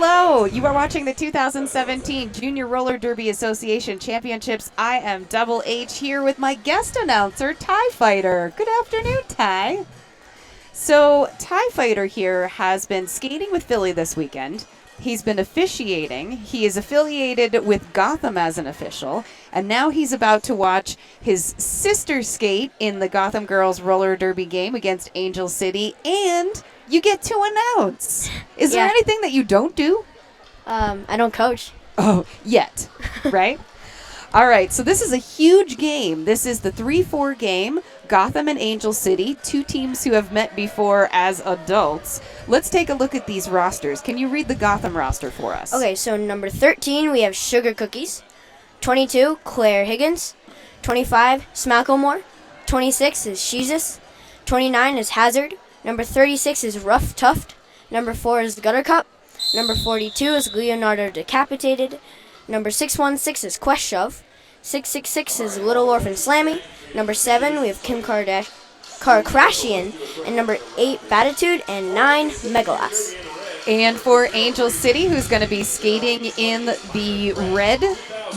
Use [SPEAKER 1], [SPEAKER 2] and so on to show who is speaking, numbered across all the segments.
[SPEAKER 1] Hello, you are watching the 2017 Junior Roller Derby Association Championships. I am Double H here with my guest announcer, Tie Fighter. Good afternoon, Tie. So, Tie Fighter here has been skating with Philly this weekend. He's been officiating. He is affiliated with Gotham as an official. And now he's about to watch his sister skate in the Gotham Girls Roller Derby game against Angel City. And you get to announce. Is there anything that you don't do?
[SPEAKER 2] I don't coach.
[SPEAKER 1] Oh, yet, right? All right, so this is a huge game. This is the 3-4 game, Gotham and Angel City, two teams who have met before as adults. Let's take a look at these rosters. Can you read the Gotham roster for us?
[SPEAKER 2] Okay, so number 13, we have Sugar Cookies. 22, Claire Higgins. 25, Smacklemore. 26 is Sheezus. 29 is Hazard. Number 36 is Rough Tuft. Number 4 is Gutter Cup. Number 42 is Leonardo Decapitated. Number 616 is Quest Shove. 666 is Little Orphan Slammy. Number 7, we have Kim Kardashian. And number 8, Batitude. And 9, Megalas.
[SPEAKER 1] And for Angel City, who's going to be skating in the red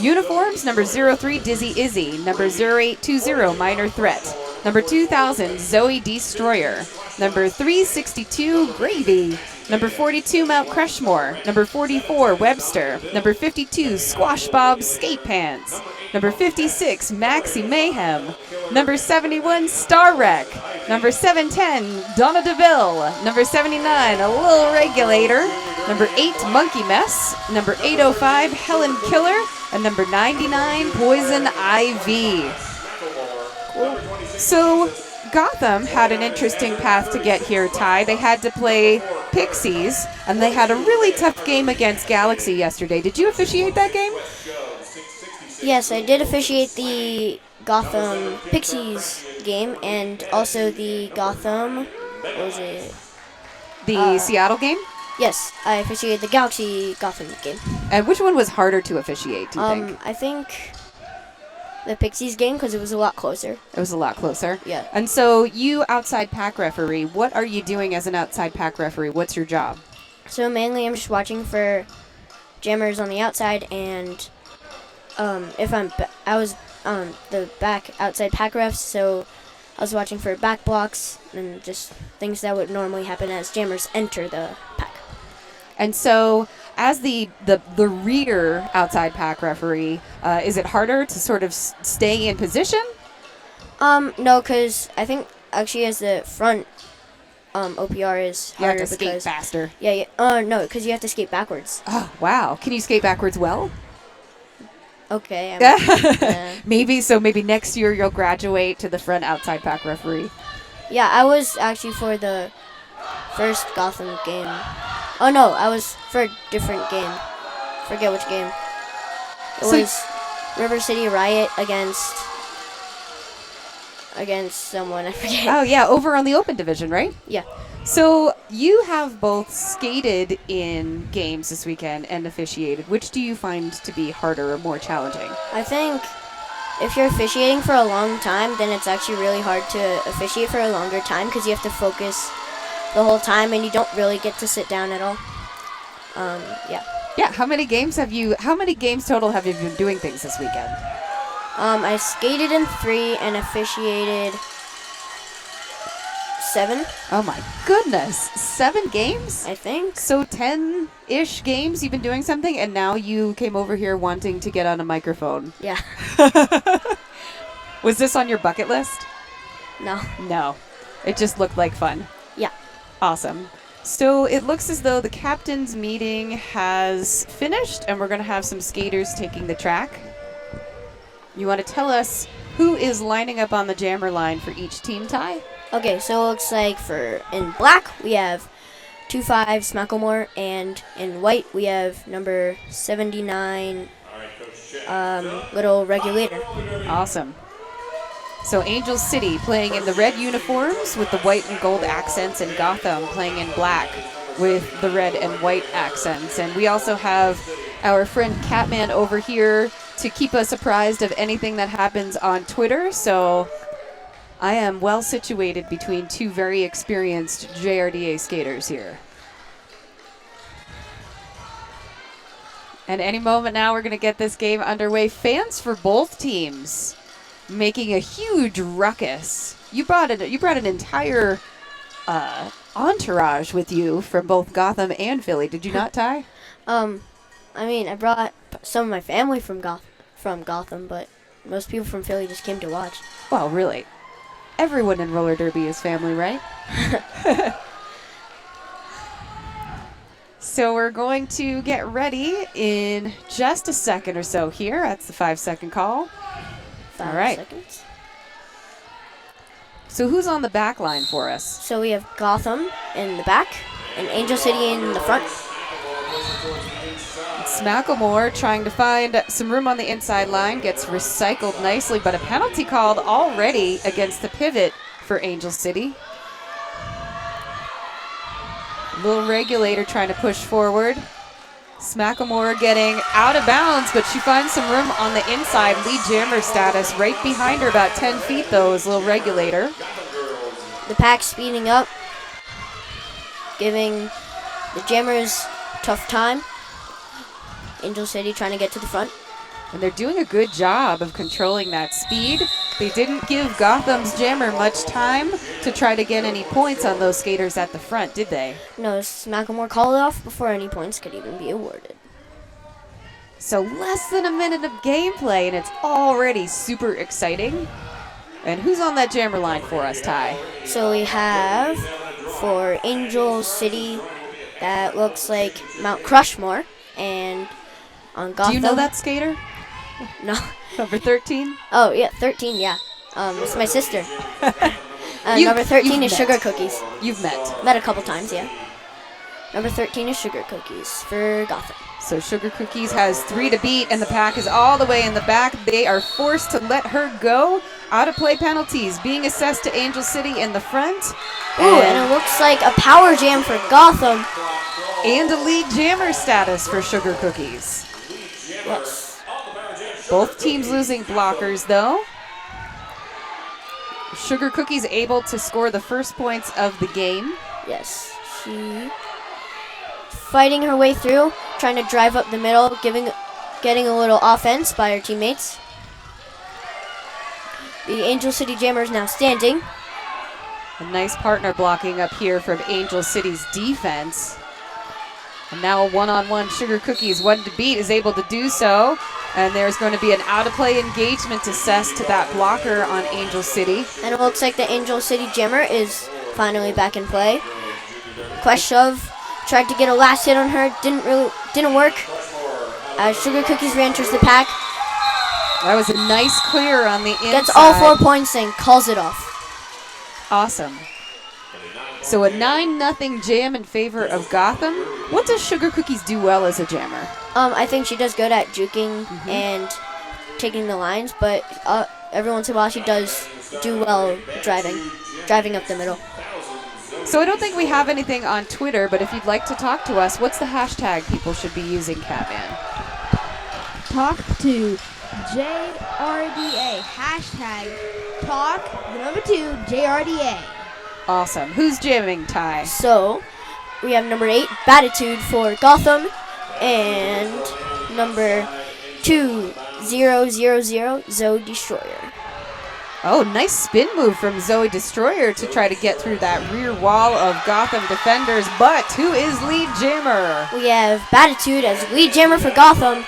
[SPEAKER 1] uniforms, number 03, Dizzy Izzy. Number 0820, Minor Threat. Number 2000, Zoe Destroyer. Number 362, Gravy. Number 42, Mount Crushmore. Number 44, Webster. Number 52, Squash Bob Skate Pants. Number 56, Maxi Mayhem. Number 71, Star Wreck. Number 710, Donna DeVille. Number 79, A Little Regulator. Number 8, Monkey Mess. Number 805, Helen Killer. And number 99, Poison Ivy. So Gotham had an interesting path to get here, Ty. They had to play Pixies, and they had a really tough game against Galaxy yesterday. Did you officiate that game?
[SPEAKER 2] Yes, I did officiate the Gotham Pixies game and also the Gotham, what was it?
[SPEAKER 1] The Seattle game?
[SPEAKER 2] Yes, I officiated the Galaxy Gotham game.
[SPEAKER 1] And which one was harder to officiate, do you think?
[SPEAKER 2] I think the Pixies game because it was a lot closer.
[SPEAKER 1] It was a lot closer?
[SPEAKER 2] Yeah.
[SPEAKER 1] And so you, outside pack referee, what are you doing as an outside pack referee? What's your job?
[SPEAKER 2] So mainly I'm just watching for jammers on the outside, and if I was on the back outside pack refs, so I was watching for back blocks and just things that would normally happen as jammers enter the pack.
[SPEAKER 1] And so as the rear outside pack referee, is it harder to sort of stay in position?
[SPEAKER 2] No, because I think actually as the front OPR is harder.
[SPEAKER 1] You have to skate faster.
[SPEAKER 2] Yeah. No, because you have to skate backwards.
[SPEAKER 1] Oh, wow. Can you skate backwards well?
[SPEAKER 2] Okay.
[SPEAKER 1] Maybe next year you'll graduate to the front outside pack referee.
[SPEAKER 2] Yeah, I was actually for the first Gotham game. Oh no, I was for a different game. Forget which game. It was River City Riot against someone, I forget.
[SPEAKER 1] Oh yeah, over on the open division, right?
[SPEAKER 2] Yeah.
[SPEAKER 1] So you have both skated in games this weekend and officiated. Which do you find to be harder or more challenging?
[SPEAKER 2] I think if you're officiating for a long time, then it's actually really hard to officiate for a longer time because you have to focus the whole time and you don't really get to sit down at all. Yeah.
[SPEAKER 1] Yeah. How many games total have you been doing things this weekend?
[SPEAKER 2] I skated in 3 and officiated 7.
[SPEAKER 1] Oh my goodness. 7 games?
[SPEAKER 2] I think.
[SPEAKER 1] So 10-ish games you've been doing something, and now you came over here wanting to get on a microphone.
[SPEAKER 2] Yeah.
[SPEAKER 1] Was this on your bucket list?
[SPEAKER 2] No.
[SPEAKER 1] No. It just looked like fun.
[SPEAKER 2] Yeah.
[SPEAKER 1] Awesome. So it looks as though the captain's meeting has finished, and we're going to have some skaters taking the track. You want to tell us who is lining up on the jammer line for each team, Ty?
[SPEAKER 2] Okay, so it looks like in black we have 25 Smacklemore, and in white we have number 79 Little Regulator.
[SPEAKER 1] Awesome. So Angel City playing in the red uniforms with the white and gold accents, and Gotham playing in black with the red and white accents. And we also have our friend Catman over here to keep us apprised of anything that happens on Twitter. So I am well situated between two very experienced JRDA skaters here. And any moment now, we're going to get this game underway. Fans for both teams making a huge ruckus. You brought an entire entourage with you from both Gotham and Philly. Did you not, Ty?
[SPEAKER 2] I brought some of my family from Gotham, but most people from Philly just came to watch.
[SPEAKER 1] Well, really, everyone in roller derby is family, right? So we're going to get ready in just a second or so here. That's the 5-second call.
[SPEAKER 2] 5
[SPEAKER 1] All right.
[SPEAKER 2] seconds.
[SPEAKER 1] So who's on the back line for us?
[SPEAKER 2] So we have Gotham in the back and Angel City in the front.
[SPEAKER 1] It's Macklemore trying to find some room on the inside line. Gets recycled nicely, but a penalty called already against the pivot for Angel City. Little regulator trying to push forward. Smacklemore getting out of bounds, but she finds some room on the inside. Lead jammer status right behind her, about 10 feet though, is little regulator.
[SPEAKER 2] The pack speeding up, giving the jammers tough time. Angel City trying to get to the front.
[SPEAKER 1] And they're doing a good job of controlling that speed. They didn't give Gotham's jammer much time to try to get any points on those skaters at the front, did they?
[SPEAKER 2] No, Macklemore called it off before any points could even be awarded.
[SPEAKER 1] So less than a minute of gameplay, and it's already super exciting. And who's on that jammer line for us, Ty?
[SPEAKER 2] So we have, for Angel City, that looks like Mount Crushmore, and on Gotham...
[SPEAKER 1] Do you know that skater?
[SPEAKER 2] No.
[SPEAKER 1] Number 13?
[SPEAKER 2] Oh, yeah, 13, yeah. It's my sister. Number 13 is
[SPEAKER 1] met.
[SPEAKER 2] Sugar Cookies.
[SPEAKER 1] You've met.
[SPEAKER 2] Met a couple times, yeah. Number 13 is Sugar Cookies for Gotham.
[SPEAKER 1] So Sugar Cookies has 3 to beat, and the pack is all the way in the back. They are forced to let her go. Out of play penalties being assessed to Angel City in the front.
[SPEAKER 2] Ooh, and it looks like a power jam for Gotham.
[SPEAKER 1] And a lead jammer status for Sugar Cookies.
[SPEAKER 2] Yes.
[SPEAKER 1] Both teams losing blockers, though. Sugar Cookies able to score the first points of the game.
[SPEAKER 2] Yes. She fighting her way through, trying to drive up the middle, getting a little offense by her teammates. The Angel City Jammer is now standing.
[SPEAKER 1] A nice partner blocking up here from Angel City's defense. And now a one-on-one Sugar Cookies, one to beat, is able to do so. And there's going to be an out-of-play engagement assessed to that blocker on Angel City.
[SPEAKER 2] And it looks like the Angel City Jammer is finally back in play. Quest shove, tried to get a last hit on her, didn't work. Sugar Cookies re-enters the pack.
[SPEAKER 1] That was a nice clear on the inside.
[SPEAKER 2] Gets all 4 points and calls it off.
[SPEAKER 1] Awesome. So a 9-0 jam in favor of Gotham. What does Sugar Cookies do well as a jammer?
[SPEAKER 2] I think she does good at juking and taking the lines, but every once in a while she does do well driving up the middle.
[SPEAKER 1] So I don't think we have anything on Twitter, but if you'd like to talk to us, what's the hashtag people should be using, Catman?
[SPEAKER 3] Talk to JRDA. Hashtag talk, the number 2, JRDA.
[SPEAKER 1] Awesome. Who's jamming, Ty?
[SPEAKER 2] So, we have number 8, Batitude for Gotham, and number 2000, Zoe Destroyer.
[SPEAKER 1] Oh, nice spin move from Zoe Destroyer to try to get through that rear wall of Gotham defenders, but who is lead jammer?
[SPEAKER 2] We have Batitude as lead jammer for Gotham,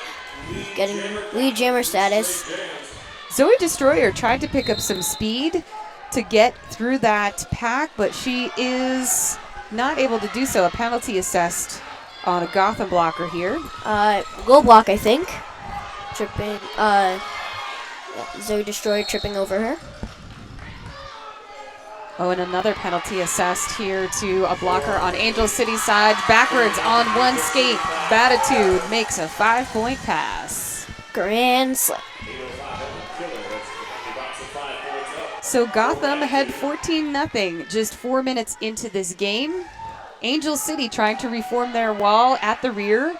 [SPEAKER 2] getting lead jammer status.
[SPEAKER 1] Zoe Destroyer tried to pick up some speed to get through that pack, but she is not able to do so. A penalty assessed on a Gotham blocker here.
[SPEAKER 2] Goal block, I think. Tripping, Zoe Destroyer tripping over her.
[SPEAKER 1] Oh, and another penalty assessed here to a blocker on Angel City's side. Backwards on one skate. Batitude makes a 5-point pass.
[SPEAKER 2] Grand slam.
[SPEAKER 1] So Gotham ahead 14-0, just 4 minutes into this game. Angel City trying to reform their wall at the rear.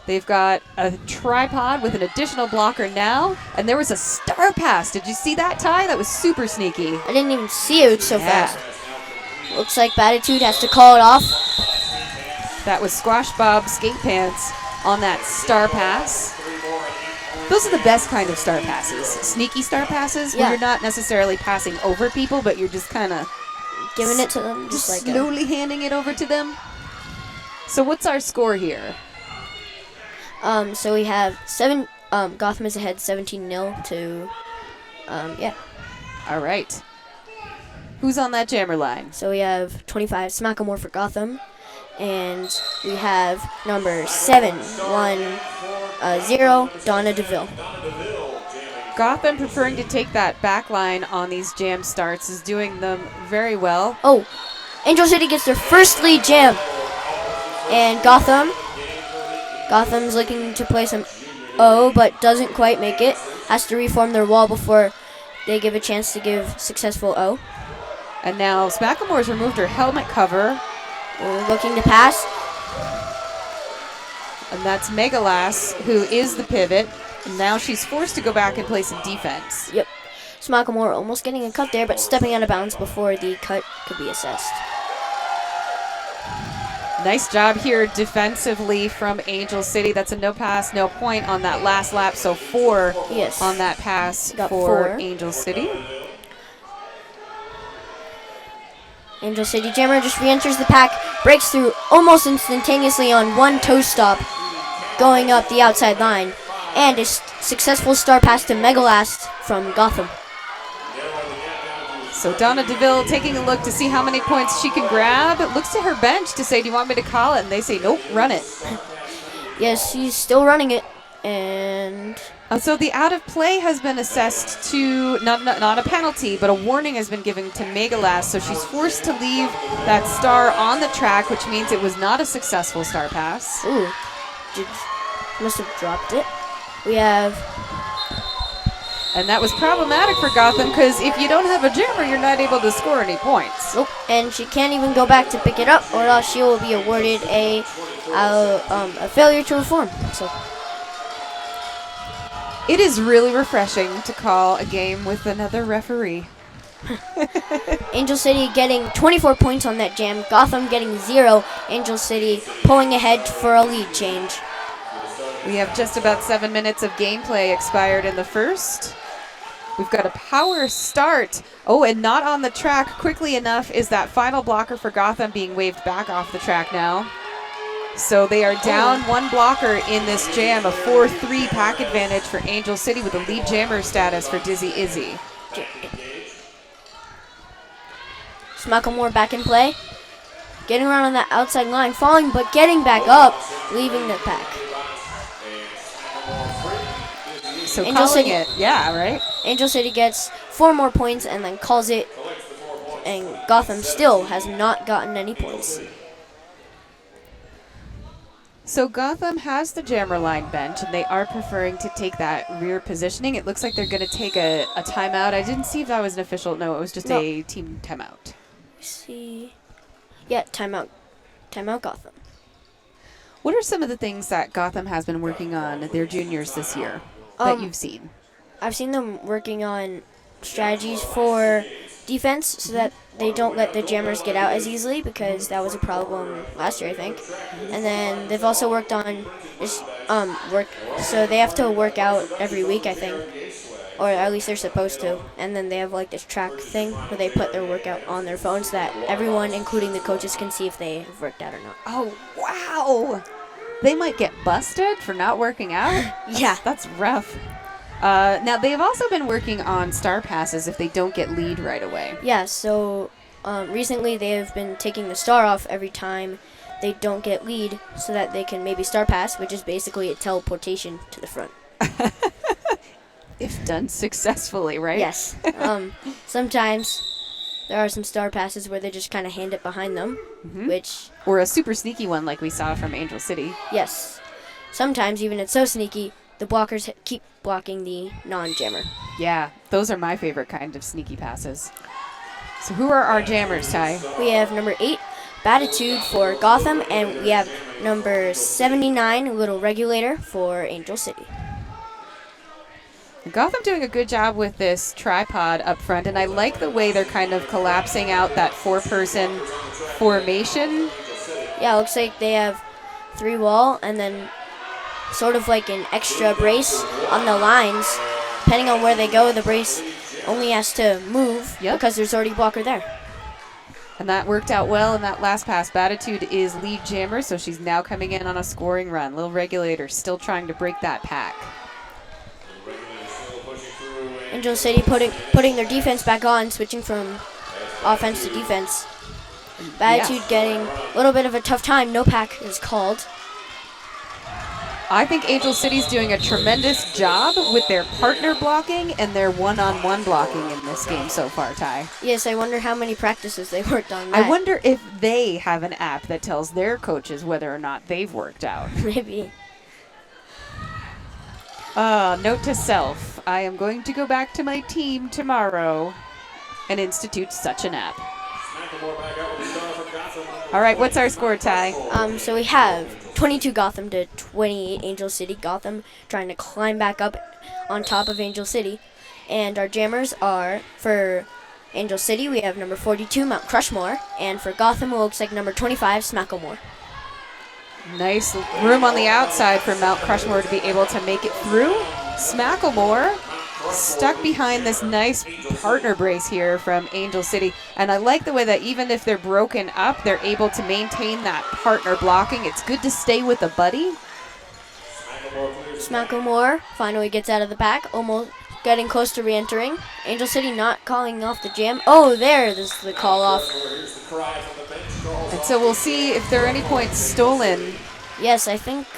[SPEAKER 1] They've got a tripod with an additional blocker now, and there was a star pass. Did you see that, Ty? That was super sneaky.
[SPEAKER 2] I didn't even see it so fast. Looks like Batitude has to call it off.
[SPEAKER 1] That was Squash Bob Skate Pants. on that star pass. Those are the best kind of star passes. Sneaky star passes where
[SPEAKER 2] Yeah.
[SPEAKER 1] you're not necessarily passing over people, but you're just kind of
[SPEAKER 2] Giving it to them
[SPEAKER 1] just
[SPEAKER 2] just like
[SPEAKER 1] slowly handing it over to them. So what's our score here?
[SPEAKER 2] So we have Gotham is ahead 17-0 to, yeah.
[SPEAKER 1] All right. Who's on that jammer line?
[SPEAKER 2] So we have 25 Smacklemore for Gotham, and we have number 710 Donna DeVille.
[SPEAKER 1] Gotham preferring to take that back line on these jam starts is doing them very well.
[SPEAKER 2] Oh, Angel City gets their first lead jam, and Gotham's looking to play some O, but doesn't quite make it. Has to reform their wall before they give a chance to give successful O.
[SPEAKER 1] And now Smacklemore's removed her helmet cover,
[SPEAKER 2] Looking to pass.
[SPEAKER 1] and that's Megalass, who is the pivot. And now she's forced to go back and play some defense.
[SPEAKER 2] Yep. Smacklemore almost getting a cut there, but stepping out of bounds before the cut could be assessed.
[SPEAKER 1] Nice job here defensively from Angel City. That's a no pass, no point on that last lap. So 4
[SPEAKER 2] Yes.
[SPEAKER 1] on that pass
[SPEAKER 2] Got
[SPEAKER 1] for
[SPEAKER 2] 4.
[SPEAKER 1] Angel City.
[SPEAKER 2] Angel City Jammer just re-enters the pack, breaks through almost instantaneously on one toe stop, going up the outside line, and a successful star pass to Megalast from Gotham.
[SPEAKER 1] So Donna DeVille taking a look to see how many points she can grab. Looks to her bench to say, do you want me to call it? And they say, nope, run it.
[SPEAKER 2] Yes, she's still running it, and
[SPEAKER 1] So the out of play has been assessed to not a penalty, but a warning has been given to Megalast. So she's forced to leave that star on the track, which means it was not a successful star pass.
[SPEAKER 2] ooh, must have dropped it. We have,
[SPEAKER 1] And that was problematic for Gotham because if you don't have a jammer, you're not able to score any points.
[SPEAKER 2] nope, and she can't even go back to pick it up, or else she will be awarded a failure to reform. So.
[SPEAKER 1] It is really refreshing to call a game with another referee.
[SPEAKER 2] Angel City getting 24 points on that jam. Gotham getting 0. Angel City pulling ahead for a lead change.
[SPEAKER 1] We have just about 7 minutes of gameplay expired in the first. We've got a power start. Oh, and not on the track quickly enough is that final blocker for Gotham being waved back off the track now. So they are down one blocker in this jam, a 4-3 pack advantage for Angel City with a lead jammer status for Dizzy Izzy.
[SPEAKER 2] Smacklemore back in play. Getting around on that outside line, falling but getting back up, leaving the pack.
[SPEAKER 1] So
[SPEAKER 2] Angel
[SPEAKER 1] calling
[SPEAKER 2] City-
[SPEAKER 1] it, yeah, right?
[SPEAKER 2] Angel City gets 4 more points and then calls it, and Gotham still has not gotten any points.
[SPEAKER 1] So Gotham has the jammer line bench, and they are preferring to take that rear positioning. It looks like they're going to take a timeout. I didn't see if that was an official. No, it was just
[SPEAKER 2] No.
[SPEAKER 1] a team timeout.
[SPEAKER 2] See, yeah, timeout Gotham.
[SPEAKER 1] What are some of the things that Gotham has been working on their juniors this year that you've seen?
[SPEAKER 2] I've seen them working on strategies for defense so that they don't let the jammers get out as easily, because that was a problem last year, I think. And then they've also worked on just so they have to work out every week, I think, or at least they're supposed to. And then they have like this track thing where they put their workout on their phones so that everyone, including the coaches, can see if they have worked out or not.
[SPEAKER 1] Oh, wow. They might get busted for not working out?
[SPEAKER 2] Yeah.
[SPEAKER 1] That's rough. Now, they've also been working on star passes if they don't get lead right away.
[SPEAKER 2] Yeah, so recently they have been taking the star off every time they don't get lead so that they can maybe star pass, which is basically a teleportation to the front.
[SPEAKER 1] If done successfully, right?
[SPEAKER 2] Yes. Sometimes there are some star passes where they just kind of hand it behind them, which,
[SPEAKER 1] Or a super sneaky one like we saw from Angel City.
[SPEAKER 2] yes. Sometimes even it's so sneaky, the blockers keep blocking the non-jammer.
[SPEAKER 1] Yeah, those are my favorite kind of sneaky passes. So who are our jammers, Ty?
[SPEAKER 2] We have number 8, Batitude for Gotham, and we have number 79, Little Regulator for Angel City.
[SPEAKER 1] Gotham doing a good job with this tripod up front, and I like the way they're kind of collapsing out that 4-person formation.
[SPEAKER 2] Yeah, it looks like they have 3 wall, and then sort of like an extra brace on the lines. Depending on where they go, the brace only has to move because there's already a blocker there.
[SPEAKER 1] And that worked out well in that last pass. Batitude is lead jammer, so she's now coming in on a scoring run. Little Regulator still trying to break that pack.
[SPEAKER 2] Angel City putting their defense back on, switching from offense to defense. Batitude getting a little bit of a tough time. No pack is called.
[SPEAKER 1] I think Angel City's doing a tremendous job with their partner blocking and their one-on-one blocking in this game so far, Ty.
[SPEAKER 2] Yes, I wonder how many practices they worked on that.
[SPEAKER 1] I wonder if they have an app that tells their coaches whether or not they've worked out.
[SPEAKER 2] Maybe.
[SPEAKER 1] Note to self, I am going to go back to my team tomorrow and institute such an app. All right, what's our score, Ty?
[SPEAKER 2] So we have 22 Gotham to 28 Angel City. Gotham trying to climb back up on top of Angel City. And our jammers are, for Angel City, we have number 42, Mount Crushmore. And for Gotham, it looks like number 25, Smacklemore.
[SPEAKER 1] Nice room on the outside for Mount Crushmore to be able to make it through. Smacklemore stuck behind this nice partner brace here from Angel City. And I like the way that even if they're broken up, they're able to maintain that partner blocking. It's good to stay with a buddy.
[SPEAKER 2] Smacklemore finally gets out of the pack, almost getting close to re-entering. Angel City not calling off the jam. Oh, this is the call off.
[SPEAKER 1] And so we'll see if there are any points stolen.
[SPEAKER 2] Yes, I think.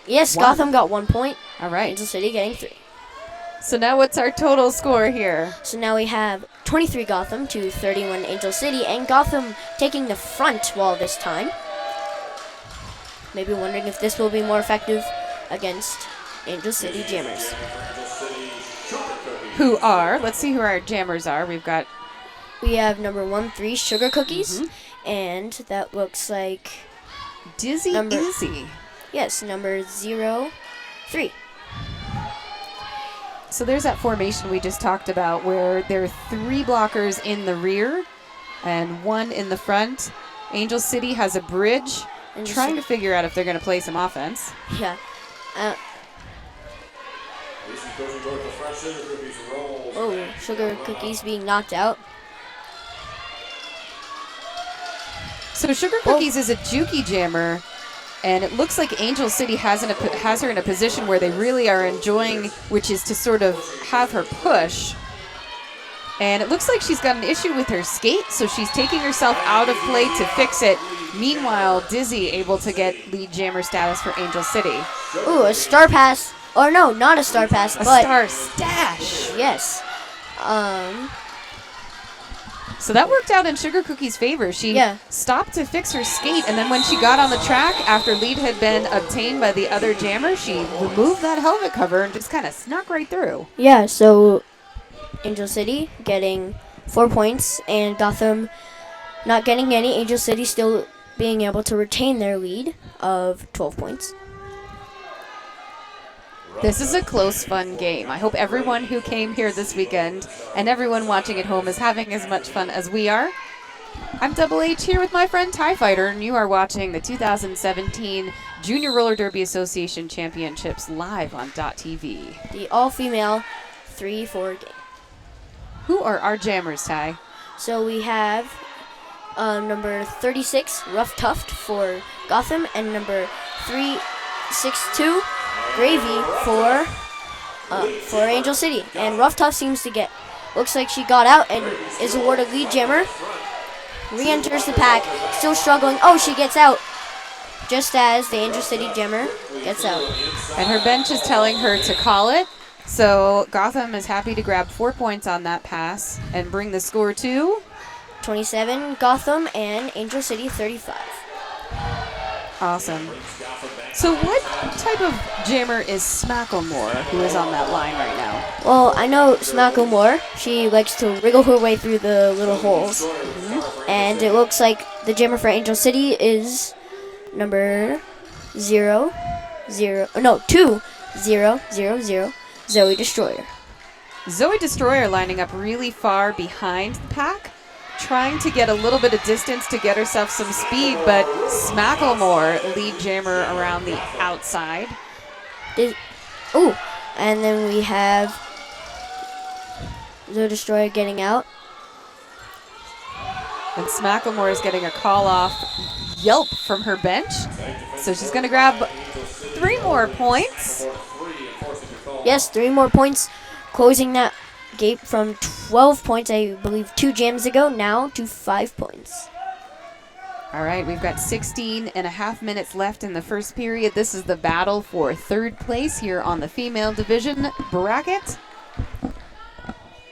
[SPEAKER 2] Yes, Gotham got 1 point.
[SPEAKER 1] All right.
[SPEAKER 2] Angel City getting 3.
[SPEAKER 1] So now what's our total score here?
[SPEAKER 2] So now we have 23 Gotham to 31 Angel City, and Gotham taking the front wall this time. Maybe wondering if this will be more effective against Angel City jammers.
[SPEAKER 1] Who are, let's see who our jammers are.
[SPEAKER 2] We have number 13, Sugar Cookies, and that looks like
[SPEAKER 1] Dizzy Izzy.
[SPEAKER 2] Yes, number 03.
[SPEAKER 1] So there's that formation we just talked about where there are 3 blockers in the rear and 1 in the front. Angel City has a bridge, trying to figure out if they're going to play some offense.
[SPEAKER 2] Yeah. Sugar Cookies being knocked out.
[SPEAKER 1] So Sugar Cookies is a Juki jammer, and it looks like Angel City has her in a position where they really are enjoying, which is to sort of have her push. And it looks like she's got an issue with her skate, so she's taking herself out of play to fix it. Meanwhile, Dizzy able to get lead jammer status for Angel City.
[SPEAKER 2] Ooh, a star pass. Or no, not a star pass, but
[SPEAKER 1] star stash.
[SPEAKER 2] Yes.
[SPEAKER 1] So that worked out in Sugar Cookie's favor. She stopped to fix her skate, and then when she got on the track, after lead had been obtained by the other jammer, she removed that helmet cover and just kind of snuck right through.
[SPEAKER 2] Yeah, so Angel City getting 4 points, and Gotham not getting any. Angel City still being able to retain their lead of 12 points.
[SPEAKER 1] This is a close, fun game. I hope everyone who came here this weekend and everyone watching at home is having as much fun as we are. I'm Double H here with my friend TIE Fighter, and you are watching the 2017 Junior Roller Derby Association Championships live on .TV.
[SPEAKER 2] The all-female 3-4 game.
[SPEAKER 1] Who are our jammers, Ty?
[SPEAKER 2] So we have number 36, Rough Tuft for Gotham, and number 362, Gravy for Angel City. And Rough Tuft seems to looks like she got out and is awarded lead jammer. Re-enters the pack, still struggling. Oh, she gets out just as the Angel City jammer gets out.
[SPEAKER 1] And her bench is telling her to call it. So Gotham is happy to grab 4 points on that pass and bring the score to
[SPEAKER 2] 27 Gotham and Angel City 35.
[SPEAKER 1] Awesome. So what type of jammer is Smacklemore, who is on that line right now?
[SPEAKER 2] Well, I know Smacklemore. She likes to wriggle her way through the little holes. And it looks like the jammer for Angel City is number 2000, Zoe Destroyer.
[SPEAKER 1] Zoe Destroyer lining up really far behind the pack, trying to get a little bit of distance to get herself some speed, but Smacklemore, lead jammer around the outside.
[SPEAKER 2] Ooh, and then we have the Destroyer getting out.
[SPEAKER 1] And Smacklemore is getting a call off yelp from her bench. So she's going to grab 3 more points.
[SPEAKER 2] Yes, 3 more points, closing that gap from 12 points, I believe, 2 jams ago, now to 5 points.
[SPEAKER 1] All right, we've got 16 and a half minutes left in the first period. This is the battle for 3rd place here on the female division bracket.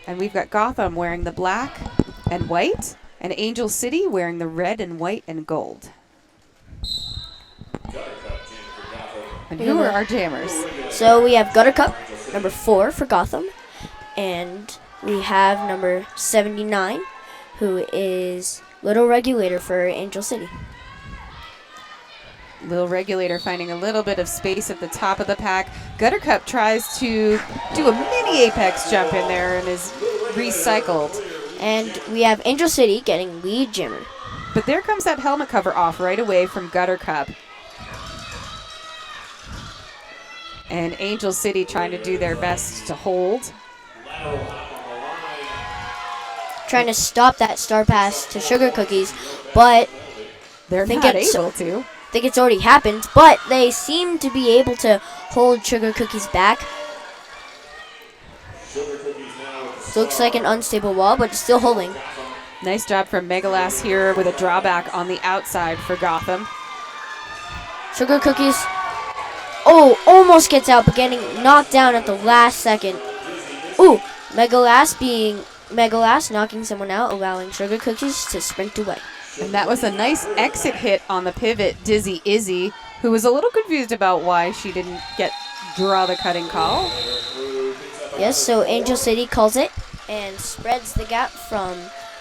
[SPEAKER 1] And we've got Gotham wearing the black and white, and Angel City wearing the red and white and gold. And who are our jammers?
[SPEAKER 2] So we have Gutter Cup, number 4 for Gotham, and we have number 79, who is Little Regulator for Angel City.
[SPEAKER 1] Little Regulator finding a little bit of space at the top of the pack. Gutter Cup tries to do a mini apex jump in there and is recycled.
[SPEAKER 2] And we have Angel City getting lead jammer.
[SPEAKER 1] But there comes that helmet cover off right away from Gutter Cup. And Angel City trying to do their best to hold.
[SPEAKER 2] Trying to stop that star pass to Sugar Cookies, but
[SPEAKER 1] They're not able to.
[SPEAKER 2] I think it's already happened, but they seem to be able to hold Sugar Cookies back. So looks like an unstable wall, but it's still holding.
[SPEAKER 1] Nice job from Megalass here with a drawback on the outside for Gotham.
[SPEAKER 2] Sugar Cookies, almost gets out, but getting knocked down at the last second. Ooh, Megalass knocking someone out, allowing Sugar Cookies to sprint away.
[SPEAKER 1] And that was a nice exit hit on the pivot, Dizzy Izzy, who was a little confused about why she didn't draw the cutting call.
[SPEAKER 2] Yes, so Angel City calls it and spreads the gap from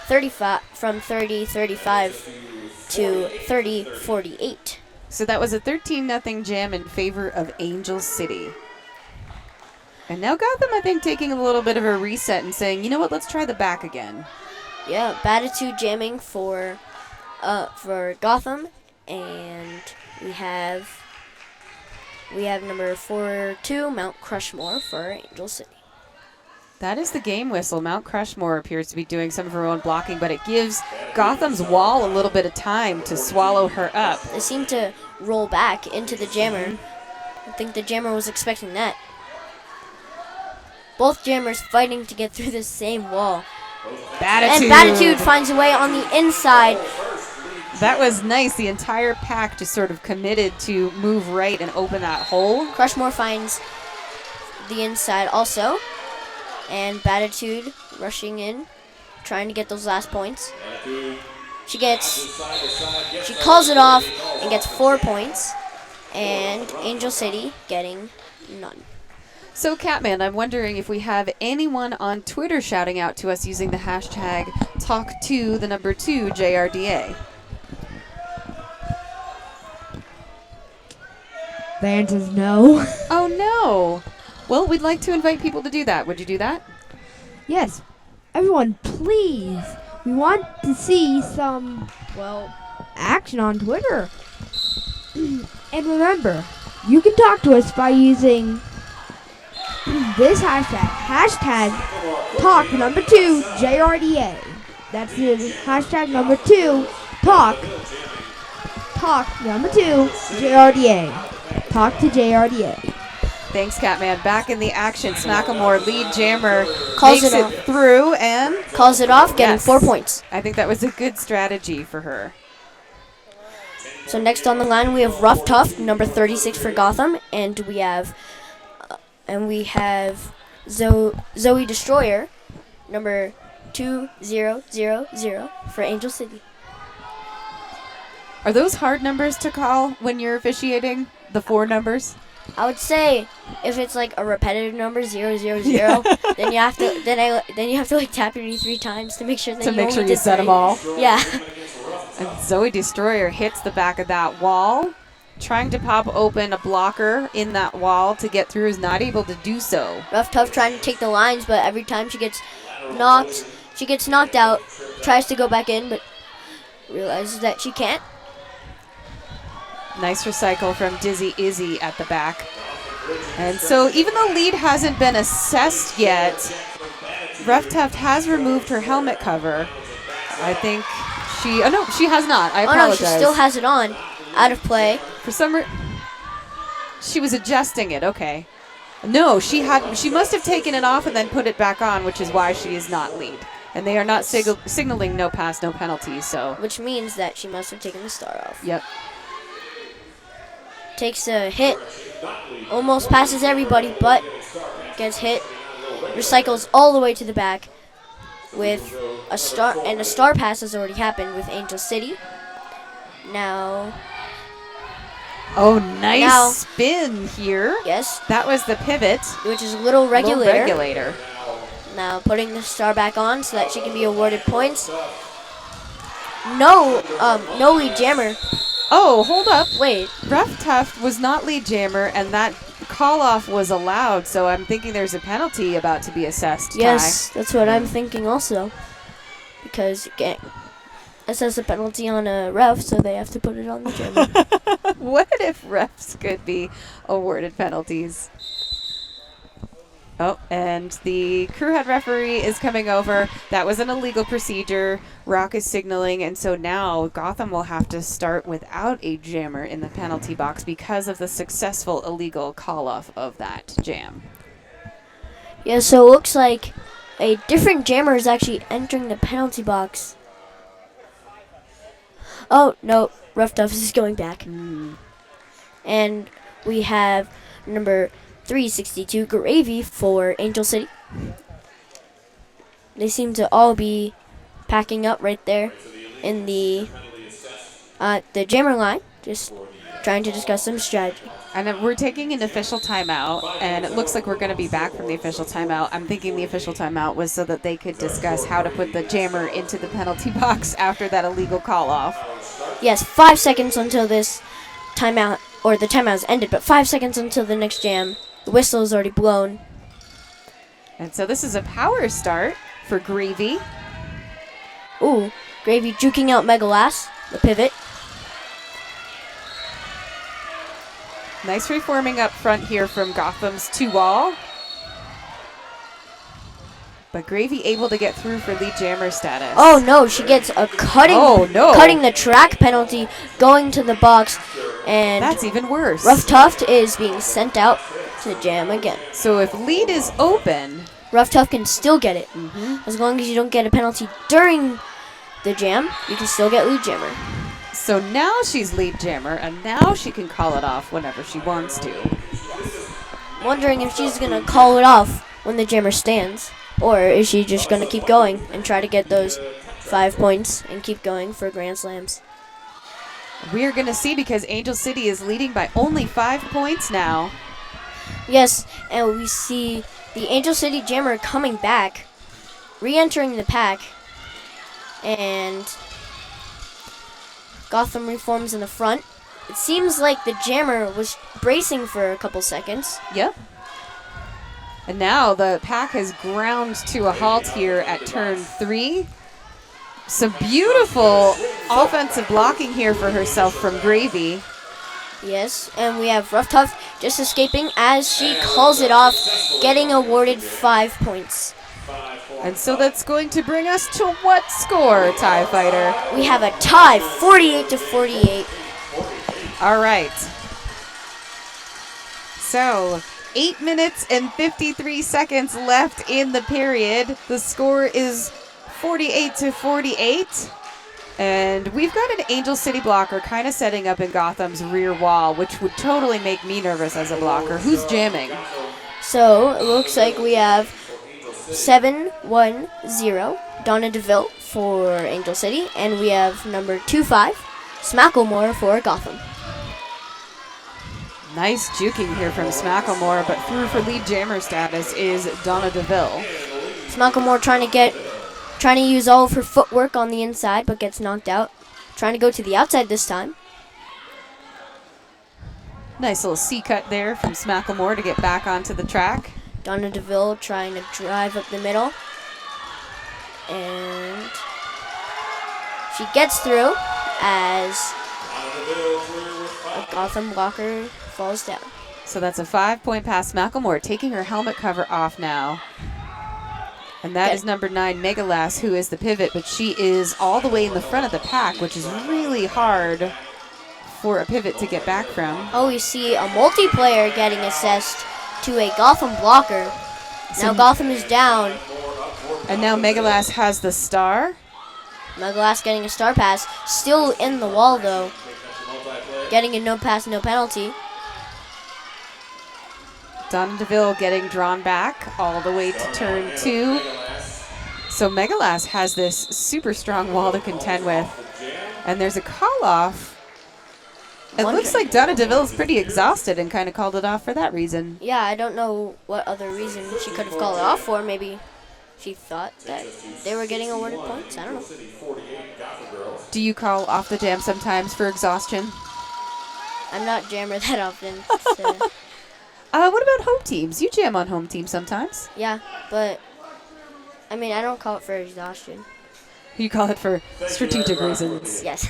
[SPEAKER 2] 30-35 to 30-48.
[SPEAKER 1] So that was a 13-0 jam in favor of Angel City. And now Gotham, I think, taking a little bit of a reset and saying, you know what, let's try the back again.
[SPEAKER 2] Yeah, Batitude jamming for Gotham, and we have number 4-2 Mount Crushmore for Angel City.
[SPEAKER 1] That is the game whistle. Mount Crushmore appears to be doing some of her own blocking, but it gives Gotham's wall a little bit of time to swallow her up.
[SPEAKER 2] They seem to roll back into the jammer. I think the jammer was expecting that. Both jammers fighting to get through the same wall.
[SPEAKER 1] Batitude.
[SPEAKER 2] And Batitude finds a way on the inside.
[SPEAKER 1] That was nice. The entire pack just sort of committed to move right and open that hole.
[SPEAKER 2] Crushmore finds the inside also. And Batitude rushing in, trying to get those last points. She calls it off and gets 4 points. And Angel City getting none.
[SPEAKER 1] So, Catman, I'm wondering if we have anyone on Twitter shouting out to us using the hashtag #TalkToThe2JRDA.
[SPEAKER 3] The answer is no.
[SPEAKER 1] Oh, no. Well, we'd like to invite people to do that. Would you do that?
[SPEAKER 3] Yes. Everyone, please. We want to see some, action on Twitter. And remember, you can talk to us by using this hashtag #TalkToThe2JRDA. That's the hashtag #2 #2JRDA. Talk to JRDA.
[SPEAKER 1] Thanks, Catman. Back in the action, Smacklemore, lead jammer,
[SPEAKER 2] Calls
[SPEAKER 1] makes
[SPEAKER 2] it
[SPEAKER 1] it
[SPEAKER 2] off.
[SPEAKER 1] through, and
[SPEAKER 2] Calls it off, getting
[SPEAKER 1] Yes.
[SPEAKER 2] 4 points.
[SPEAKER 1] I think that was a good strategy for her.
[SPEAKER 2] So next on the line we have Rough Tough, number 36 for Gotham, and we have Zoe Destroyer, number 2000 for Angel City.
[SPEAKER 1] Are those hard numbers to call when you're officiating? The 4 numbers?
[SPEAKER 2] I would say if it's like a repetitive number 000, then you have to like tap your knee 3 times to make sure that
[SPEAKER 1] you set them all.
[SPEAKER 2] Yeah.
[SPEAKER 1] And Zoe Destroyer hits the back of that wall, trying to pop open a blocker in that wall to get through, is not able to do so.
[SPEAKER 2] Rough Tough trying to take the lines, but every time she gets knocked out, tries to go back in, but realizes that she can't.
[SPEAKER 1] Nice recycle from Dizzy Izzy at the back. And so even though lead hasn't been assessed yet, Ref Tuft has removed her helmet cover. I think no, she has not. I apologize.
[SPEAKER 2] Oh no, she still has it on. Out of play.
[SPEAKER 1] For some reason, she was adjusting it. Okay. No, she must have taken it off and then put it back on, which is why she is not lead. And they are not signaling no pass, no penalty, so.
[SPEAKER 2] Which means that she must have taken the star off.
[SPEAKER 1] Yep.
[SPEAKER 2] Takes a hit. Almost passes everybody, but gets hit. Recycles all the way to the back with a star, and a star pass has already happened with Angel City. Now.
[SPEAKER 1] Oh, nice spin here.
[SPEAKER 2] Yes.
[SPEAKER 1] That was the pivot.
[SPEAKER 2] Which is a little regulator.
[SPEAKER 1] Regulator.
[SPEAKER 2] Now putting the star back on so that she can be awarded points. No lead jammer.
[SPEAKER 1] Oh, hold up.
[SPEAKER 2] Wait.
[SPEAKER 1] Ref Tuft was not lead jammer, and that call-off was allowed, so I'm thinking there's a penalty about to be assessed.
[SPEAKER 2] Yes, that's what I'm thinking also. Because you can't assess a penalty on a ref, so they have to put it on the jammer.
[SPEAKER 1] What if refs could be awarded penalties? Oh, and the crew head referee is coming over. That was an illegal procedure. Rock is signaling, and so now Gotham will have to start without a jammer in the penalty box because of the successful illegal call-off of that jam.
[SPEAKER 2] Yeah, so it looks like a different jammer is actually entering the penalty box. Oh, no, Rough Duff is going back. And we have number 362 Gravy for Angel City. They seem to all be packing up right there in the jammer line, just trying to discuss some strategy.
[SPEAKER 1] And we're taking an official timeout, and it looks like we're going to be back from the official timeout. I'm thinking the official timeout was so that they could discuss how to put the jammer into the penalty box after that illegal call-off.
[SPEAKER 2] Yes, 5 seconds until this timeout, or the timeout has ended, but 5 seconds until the next jam. The whistle is already blown.
[SPEAKER 1] And so this is a power start for Gravy.
[SPEAKER 2] Ooh, Gravy juking out Megalass, the pivot.
[SPEAKER 1] Nice reforming up front here from Gotham's 2-wall. But Gravy able to get through for lead jammer status.
[SPEAKER 2] Oh no, she gets a cutting the track penalty, going to the box, and
[SPEAKER 1] that's even worse.
[SPEAKER 2] Rough Tuft is being sent out to jam again.
[SPEAKER 1] So if lead is open,
[SPEAKER 2] Rough Tuft can still get it. As long as you don't get a penalty during the jam, you can still get lead jammer.
[SPEAKER 1] So now she's lead jammer, and now she can call it off whenever she wants to.
[SPEAKER 2] Wondering if she's going to call it off when the jammer stands, or is she just going to keep going and try to get those 5 points and keep going for Grand Slams?
[SPEAKER 1] We're going to see, because Angel City is leading by only 5 points now.
[SPEAKER 2] Yes, and we see the Angel City jammer coming back, re-entering the pack, and Gotham reforms in the front. It seems like the jammer was bracing for a couple seconds.
[SPEAKER 1] Yep. And now the pack has ground to a halt here at turn 3. Some beautiful offensive blocking here for herself from Gravy.
[SPEAKER 2] Yes, and we have Rough Tuft just escaping as she calls it off, getting awarded 5 points.
[SPEAKER 1] And so that's going to bring us to what score, TIE Fighter?
[SPEAKER 2] We have a tie, 48-48.
[SPEAKER 1] All right. So 8 minutes and 53 seconds left in the period. The score is 48-48. And we've got an Angel City blocker kind of setting up in Gotham's rear wall, which would totally make me nervous as a blocker. Who's jamming?
[SPEAKER 2] So it looks like we have 7-1-0 Donna DeVille for Angel City, and we have number 25 Smacklemore for Gotham.
[SPEAKER 1] Nice juking here from Smacklemore, but through for lead jammer status is Donna DeVille.
[SPEAKER 2] Smacklemore trying to use all of her footwork on the inside, but gets knocked out. Trying to go to the outside this time.
[SPEAKER 1] Nice little C-cut there from Smacklemore to get back onto the track.
[SPEAKER 2] Donna DeVille trying to drive up the middle. And she gets through as a Gotham blocker falls down.
[SPEAKER 1] So that's a 5-point pass. Macklemore taking her helmet cover off now. And that is number 9, Megalass, who is the pivot, but she is all the way in the front of the pack, which is really hard for a pivot to get back from.
[SPEAKER 2] Oh, we see a multiplayer getting assessed to a Gotham blocker. Now Gotham is down.
[SPEAKER 1] And now Megalass has the star.
[SPEAKER 2] Megalass getting a star pass. Still in the wall, though. Getting a no pass, no penalty.
[SPEAKER 1] Donna DeVille getting drawn back all the way to turn 2. So Megalass has this super strong wall to contend with. And there's a call-off. It looks like Donna DeVille's pretty exhausted and kind of called it off for that reason.
[SPEAKER 2] Yeah, I don't know what other reason she could have called it off for. Maybe she thought that they were getting awarded points. I don't know.
[SPEAKER 1] Do you call off the jam sometimes for exhaustion?
[SPEAKER 2] I'm not jammer that often.
[SPEAKER 1] What about home teams? You jam on home teams sometimes.
[SPEAKER 2] Yeah, but I mean, I don't call it for exhaustion.
[SPEAKER 1] You call it for strategic reasons.
[SPEAKER 2] Yes.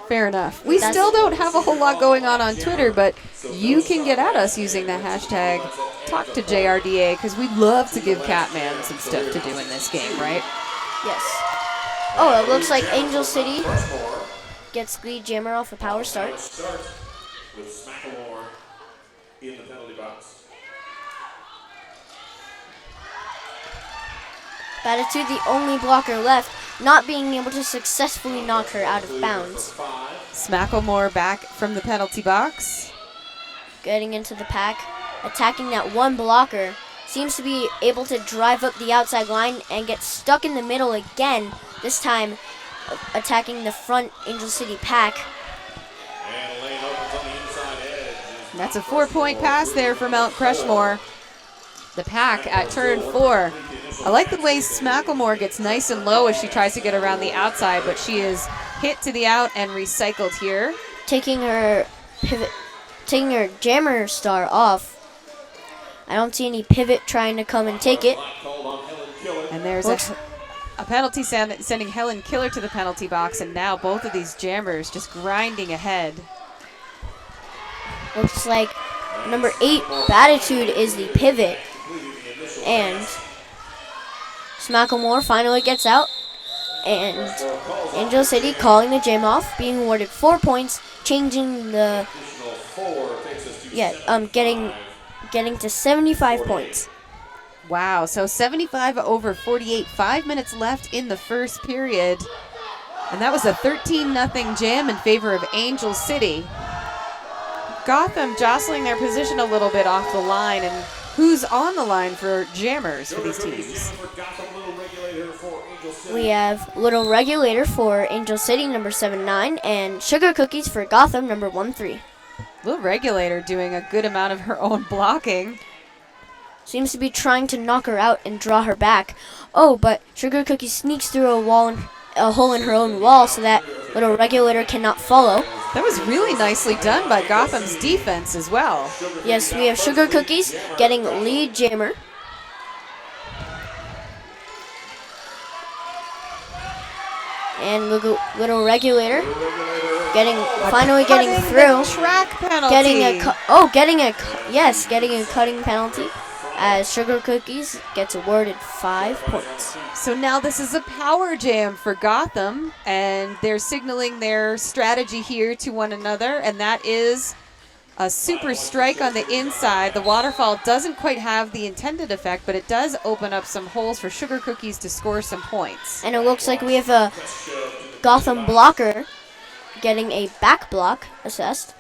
[SPEAKER 1] Fair enough. We still don't have a whole lot going on Twitter, but you can get at us using the hashtag #TalkToJRDA because we'd love to give Catman some stuff to do in this game, right?
[SPEAKER 2] Yes. Oh, it looks like Angel City gets lead jammer off a power start.
[SPEAKER 4] With Macklemore in the penalty box.
[SPEAKER 2] Batitude, the only blocker left, not being able to successfully knock her out of bounds.
[SPEAKER 1] Macklemore back from the penalty box.
[SPEAKER 2] Getting into the pack, attacking that one blocker. Seems to be able to drive up the outside line and get stuck in the middle again. This time attacking the front Angel City pack.
[SPEAKER 4] And Lane opens on the inside edge.
[SPEAKER 1] That's a 4-point pass there for Mount Crushmore. The pack at turn 4. I like the way Macklemore gets nice and low as she tries to get around the outside, but she is hit to the out and recycled here.
[SPEAKER 2] Taking her pivot, taking her jammer star off. I don't see any pivot trying to come and take it.
[SPEAKER 1] And there's a penalty sending Helen Killer to the penalty box, and now both of these jammers just grinding ahead.
[SPEAKER 2] Looks like number 8, Batitude, is the pivot. And Macklemore finally gets out. And Angel City calling the jam off, being awarded 4 points, changing the getting to 75 points.
[SPEAKER 1] Wow, so 75 over 48, 5 minutes left in the first period. And that was a 13-0 jam in favor of Angel City. Gotham jostling their position a little bit off the line, and who's on the line for jammers for these teams?
[SPEAKER 2] We have Little Regulator for Angel City, number 7-9, and Sugar Cookies for Gotham, number 1-3.
[SPEAKER 1] Little Regulator doing a good amount of her own blocking.
[SPEAKER 2] Seems to be trying to knock her out and draw her back. Oh, but Sugar Cookie sneaks through a hole in her own wall so that Little Regulator cannot follow.
[SPEAKER 1] That was really nicely done by Gotham's defense as well.
[SPEAKER 2] Yes, we have Sugar Cookies getting lead jammer. And Little Regulator finally getting through.
[SPEAKER 1] Track penalty.
[SPEAKER 2] Getting a cutting penalty as Sugar Cookies gets awarded 5 points.
[SPEAKER 1] So now this is a power jam for Gotham, and they're signaling their strategy here to one another, and that is a super strike on the inside. The waterfall doesn't quite have the intended effect, but it does open up some holes for Sugar Cookies to score some points.
[SPEAKER 2] And it looks like we have a Gotham blocker getting a back block assessed.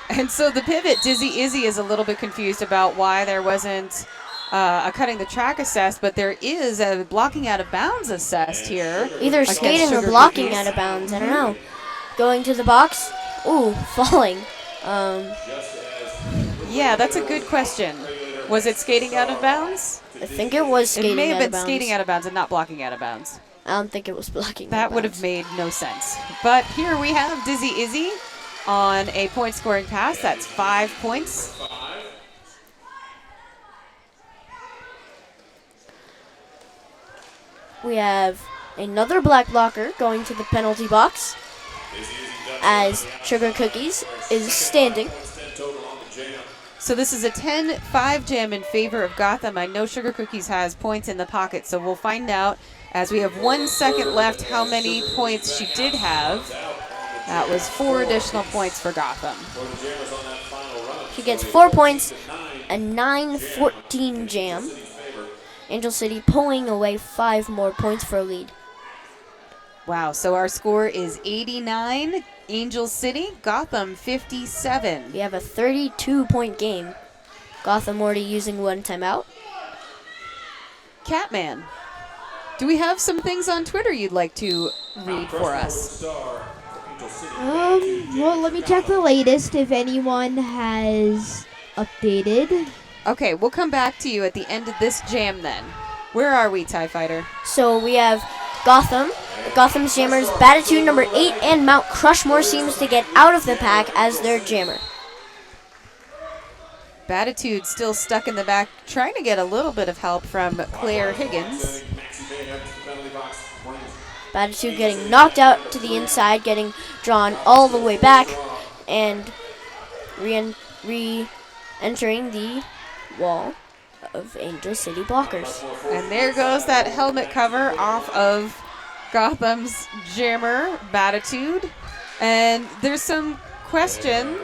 [SPEAKER 1] And so the pivot, Dizzy Izzy, is a little bit confused about why there wasn't a cutting the track assessed, but there is a blocking out of bounds assessed here.
[SPEAKER 2] Either skating or blocking out of bounds, I don't know. Going to the box. Ooh, falling.
[SPEAKER 1] Yeah, that's a good question. Was it skating out of bounds?
[SPEAKER 2] I think it was skating out of bounds.
[SPEAKER 1] It may have been skating out of bounds and not blocking out of bounds.
[SPEAKER 2] I don't think it was blocking.
[SPEAKER 1] That would have made no sense. But here we have Dizzy Izzy on a point-scoring pass. That's 5 points.
[SPEAKER 2] We have another black blocker going to the penalty box as Sugar Cookies is standing.
[SPEAKER 1] So this is a 10-5 jam in favor of Gotham. I know Sugar Cookies has points in the pocket, so we'll find out as we have 1 second left how many points she did have. That was 4 additional points for Gotham.
[SPEAKER 2] She gets 4 points, a 9-14 jam. Angel City pulling away 5 more points for a lead.
[SPEAKER 1] Wow, so our score is 89, Angel City, Gotham 57.
[SPEAKER 2] We have a 32-point game. Gotham already using 1 timeout.
[SPEAKER 1] Catman, do we have some things on Twitter you'd like to read for us?
[SPEAKER 3] Well, let me check the latest if anyone has updated.
[SPEAKER 1] Okay, we'll come back to you at the end of this jam then. Where are we, TIE Fighter?
[SPEAKER 2] So we have Gotham. Gotham's jammers, Batitude number 8 and Mount Crushmore seems to get out of the pack as their jammer.
[SPEAKER 1] Batitude still stuck in the back, trying to get a little bit of help from Claire Higgins.
[SPEAKER 2] Batitude getting knocked out to the inside, getting drawn all the way back, and re-entering the wall of Angel City blockers.
[SPEAKER 1] And there goes that helmet cover off of Gotham's jammer, Batitude. And there's some question.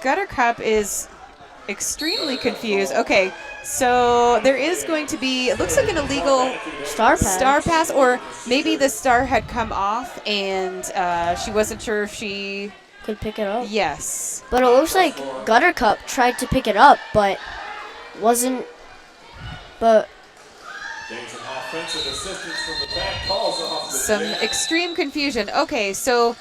[SPEAKER 1] Gutter Cup is extremely confused. Okay, so there is going to be, it looks like an illegal
[SPEAKER 2] Star pass.
[SPEAKER 1] or maybe the star had come off and she wasn't sure if she
[SPEAKER 2] Could pick it up.
[SPEAKER 1] Yes.
[SPEAKER 2] But it looks like Gutter Cup tried to pick it up, but wasn't. But
[SPEAKER 1] some extreme confusion. Okay, so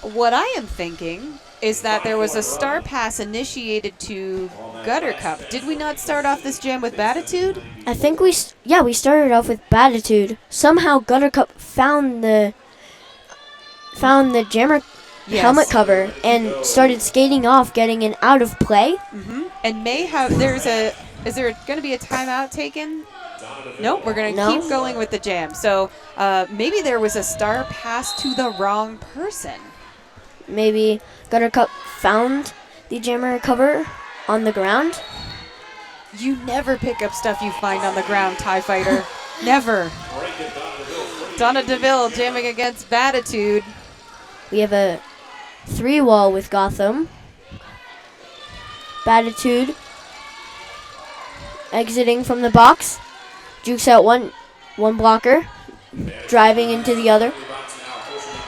[SPEAKER 1] what I am thinking is that there was a star pass initiated to Gutter Cup. Did we not start off this jam with Batitude?
[SPEAKER 2] I think we started off with Batitude. Somehow Gutter Cup found the jammer helmet cover and started skating off, getting an out of play.
[SPEAKER 1] And may have is there going to be a timeout taken? Nope, we're going to keep going with the jam. So maybe there was a star pass to the wrong person.
[SPEAKER 2] Maybe Gutter Cup found the jammer cover on the ground.
[SPEAKER 1] You never pick up stuff you find on the ground, TIE Fighter. Never. Donna DeVille jamming against Batitude.
[SPEAKER 2] We have a 3-wall with Gotham. Batitude exiting from the box. Jukes out one blocker, driving into the other.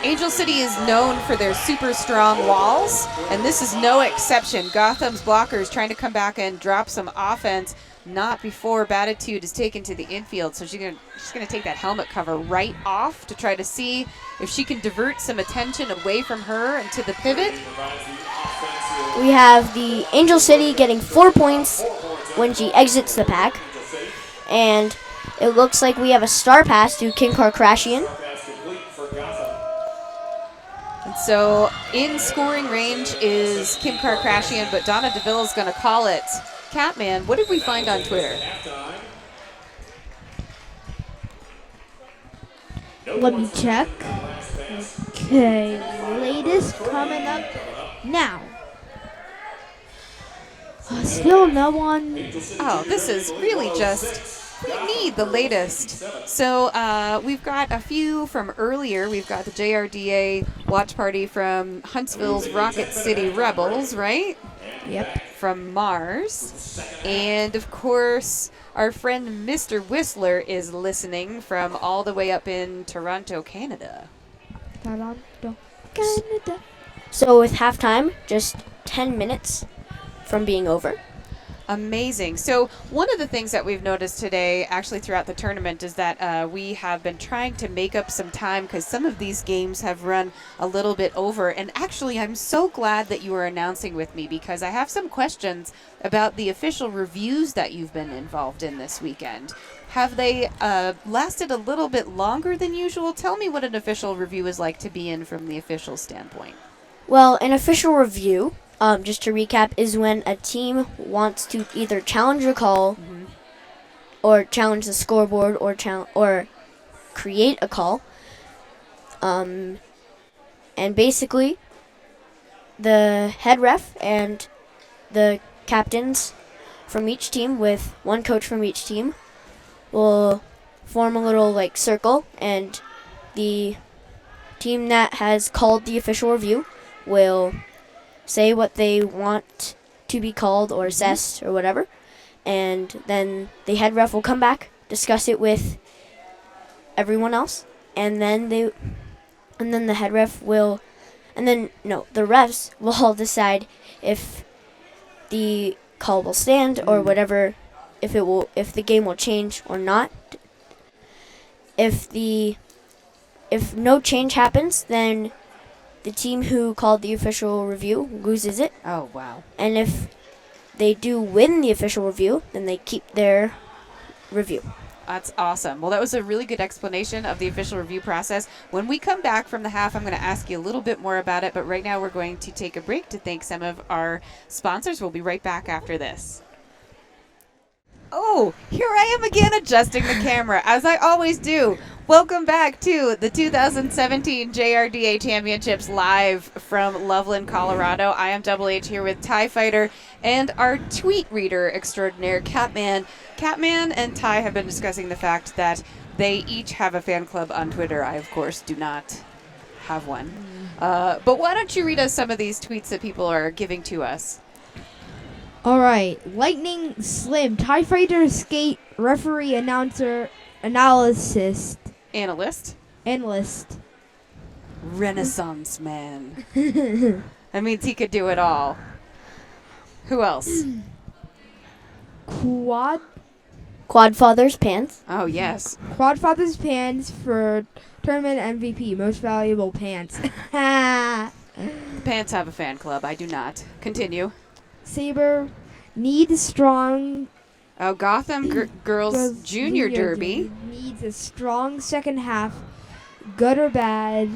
[SPEAKER 1] Angel City is known for their super strong walls, and this is no exception. Gotham's blockers trying to come back and drop some offense, not before Batitude is taken to the infield. So she's gonna take that helmet cover right off to try to see if she can divert some attention away from her and to the pivot.
[SPEAKER 2] We have the Angel City getting 4 points when she exits the pack, and it looks like we have a star pass to King Karkrashian.
[SPEAKER 1] And so in scoring range is Kim Karkrashian, but Donna DeVille is going to call it. Catman, what did we find on Twitter?
[SPEAKER 3] Let me check. Okay, latest coming up now. Still no one.
[SPEAKER 1] Oh, this is really just, we need the latest. So we've got a few from earlier. We've got the JRDA watch party from Huntsville's Rocket City Rebels, right?
[SPEAKER 3] Yep.
[SPEAKER 1] From Mars. And of course, our friend Mr. Whistler is listening from all the way up in Toronto, Canada.
[SPEAKER 3] Toronto, Canada.
[SPEAKER 2] So with halftime, just 10 minutes from being over.
[SPEAKER 1] Amazing. So one of the things that we've noticed today, actually throughout the tournament, is that we have been trying to make up some time because some of these games have run a little bit over. And actually, I'm so glad that you are announcing with me because I have some questions about the official reviews that you've been involved in this weekend. Have they lasted a little bit longer than usual? Tell me what an official review is like to be in from the official standpoint.
[SPEAKER 2] Well, an official review, just to recap, is when a team wants to either challenge a call or challenge the scoreboard or create a call. And basically, the head ref and the captains from each team with one coach from each team will form a little like circle, and the team that has called the official review will say what they want to be called or assessed or whatever, and then the head ref will come back, discuss it with everyone else, and then the head ref will, the refs will all decide if the call will stand or whatever, if the game will change or not. If no change happens, then the team who called the official review loses it.
[SPEAKER 1] Oh, wow.
[SPEAKER 2] And if they do win the official review, then they keep their review.
[SPEAKER 1] That's awesome. Well, that was a really good explanation of the official review process. When we come back from the half, I'm going to ask you a little bit more about it, but right now we're going to take a break to thank some of our sponsors. We'll be right back after this. Oh, here I am again adjusting the camera, as I always do. Welcome back to the 2017 JRDA Championships live from Loveland, Colorado. I am Double H here with TIE Fighter and our tweet reader extraordinaire, Catman. Catman and Ty have been discussing the fact that they each have a fan club on Twitter. I, of course, do not have one. But why don't you read us some of these tweets that people are giving to us?
[SPEAKER 3] All right. Lightning Slim, TIE Fighter Skate Referee Announcer Analyst.
[SPEAKER 1] Renaissance Man. That means he could do it all. Who else?
[SPEAKER 2] Quadfather's Pants.
[SPEAKER 1] Oh, yes.
[SPEAKER 3] Quadfather's Pants for Tournament MVP, Most Valuable Pants.
[SPEAKER 1] Pants have a fan club. I do not. Continue.
[SPEAKER 3] Saber, Need Strong.
[SPEAKER 1] Oh, Gotham Girls Junior Derby.
[SPEAKER 3] Needs a strong second half. Good or bad.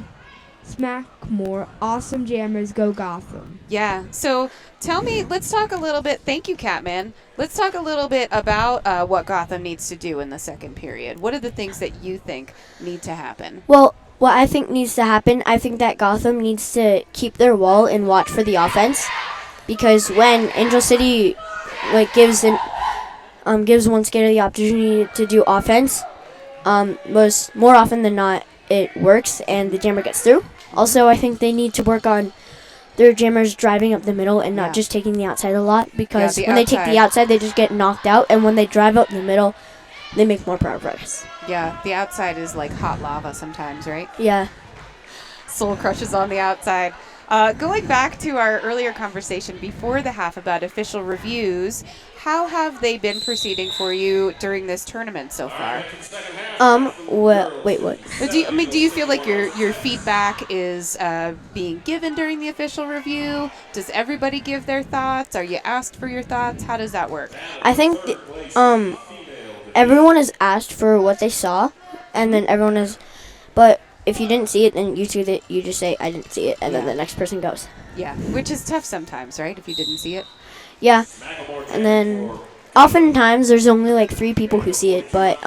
[SPEAKER 3] Smack more. Awesome jammers. Go Gotham.
[SPEAKER 1] Yeah. So tell me, let's talk a little bit. Thank you, Catman. Let's talk a little bit about what Gotham needs to do in the second period. What are the things that you think need to happen?
[SPEAKER 2] Well, what I think needs to happen, I think that Gotham needs to keep their wall and watch for the offense. Because when Angel City gives one skater the opportunity to do offense, more often than not it works and the jammer gets through. Also, I think they need to work on their jammers driving up the middle and not just taking the outside a lot, because when they take the outside they just get knocked out, and when they drive up the middle they make more progress.
[SPEAKER 1] Yeah, the outside is like hot lava sometimes, right?
[SPEAKER 2] Yeah.
[SPEAKER 1] Soul crushes on the outside. Going back to our earlier conversation before the half about official reviews, how have they been proceeding for you during this tournament so far?
[SPEAKER 2] Wait, what?
[SPEAKER 1] Do you feel like your feedback is being given during the official review? Does everybody give their thoughts? Are you asked for your thoughts? How does that work?
[SPEAKER 2] I think everyone is asked for what they saw, and then everyone is, but if you didn't see it, then you just say, I didn't see it, and then the next person goes.
[SPEAKER 1] Yeah, which is tough sometimes, right, if you didn't see it?
[SPEAKER 2] Yeah, and then oftentimes there's only like 3 people who see it, but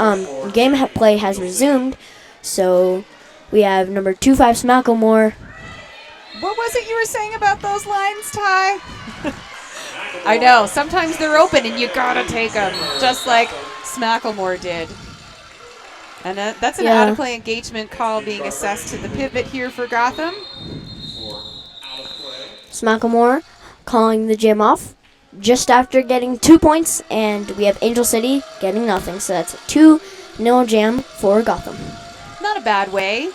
[SPEAKER 2] game play has resumed, so we have number 25 Smacklemore.
[SPEAKER 1] What was it you were saying about those lines, Ty? I know, sometimes they're open and you gotta take them, just like Smacklemore did. And that's an out-of-play engagement call being assessed to the pivot here for Gotham.
[SPEAKER 2] Smacklemore calling the jam off just after getting 2 points, and we have Angel City getting nothing. So that's a 2-0 jam for Gotham.
[SPEAKER 1] Not a bad way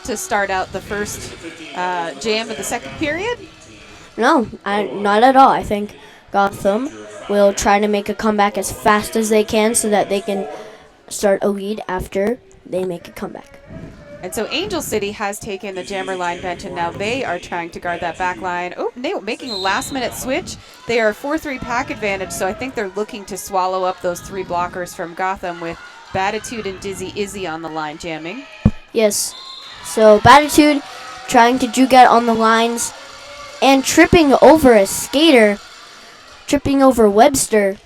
[SPEAKER 1] to start out the first jam of the second period.
[SPEAKER 2] No, not at all. I think Gotham will try to make a comeback as fast as they can so that they can start a lead after they make a comeback.
[SPEAKER 1] And so Angel City has taken the jammer line bench, and now they are trying to guard that back line. Oh, making a last-minute switch. They are 4-3 pack advantage, so I think they're looking to swallow up those 3 blockers from Gotham with Batitude and Dizzy Izzy on the line jamming.
[SPEAKER 2] Yes. So Batitude trying to juke out on the lines and tripping over a skater, tripping over Webster.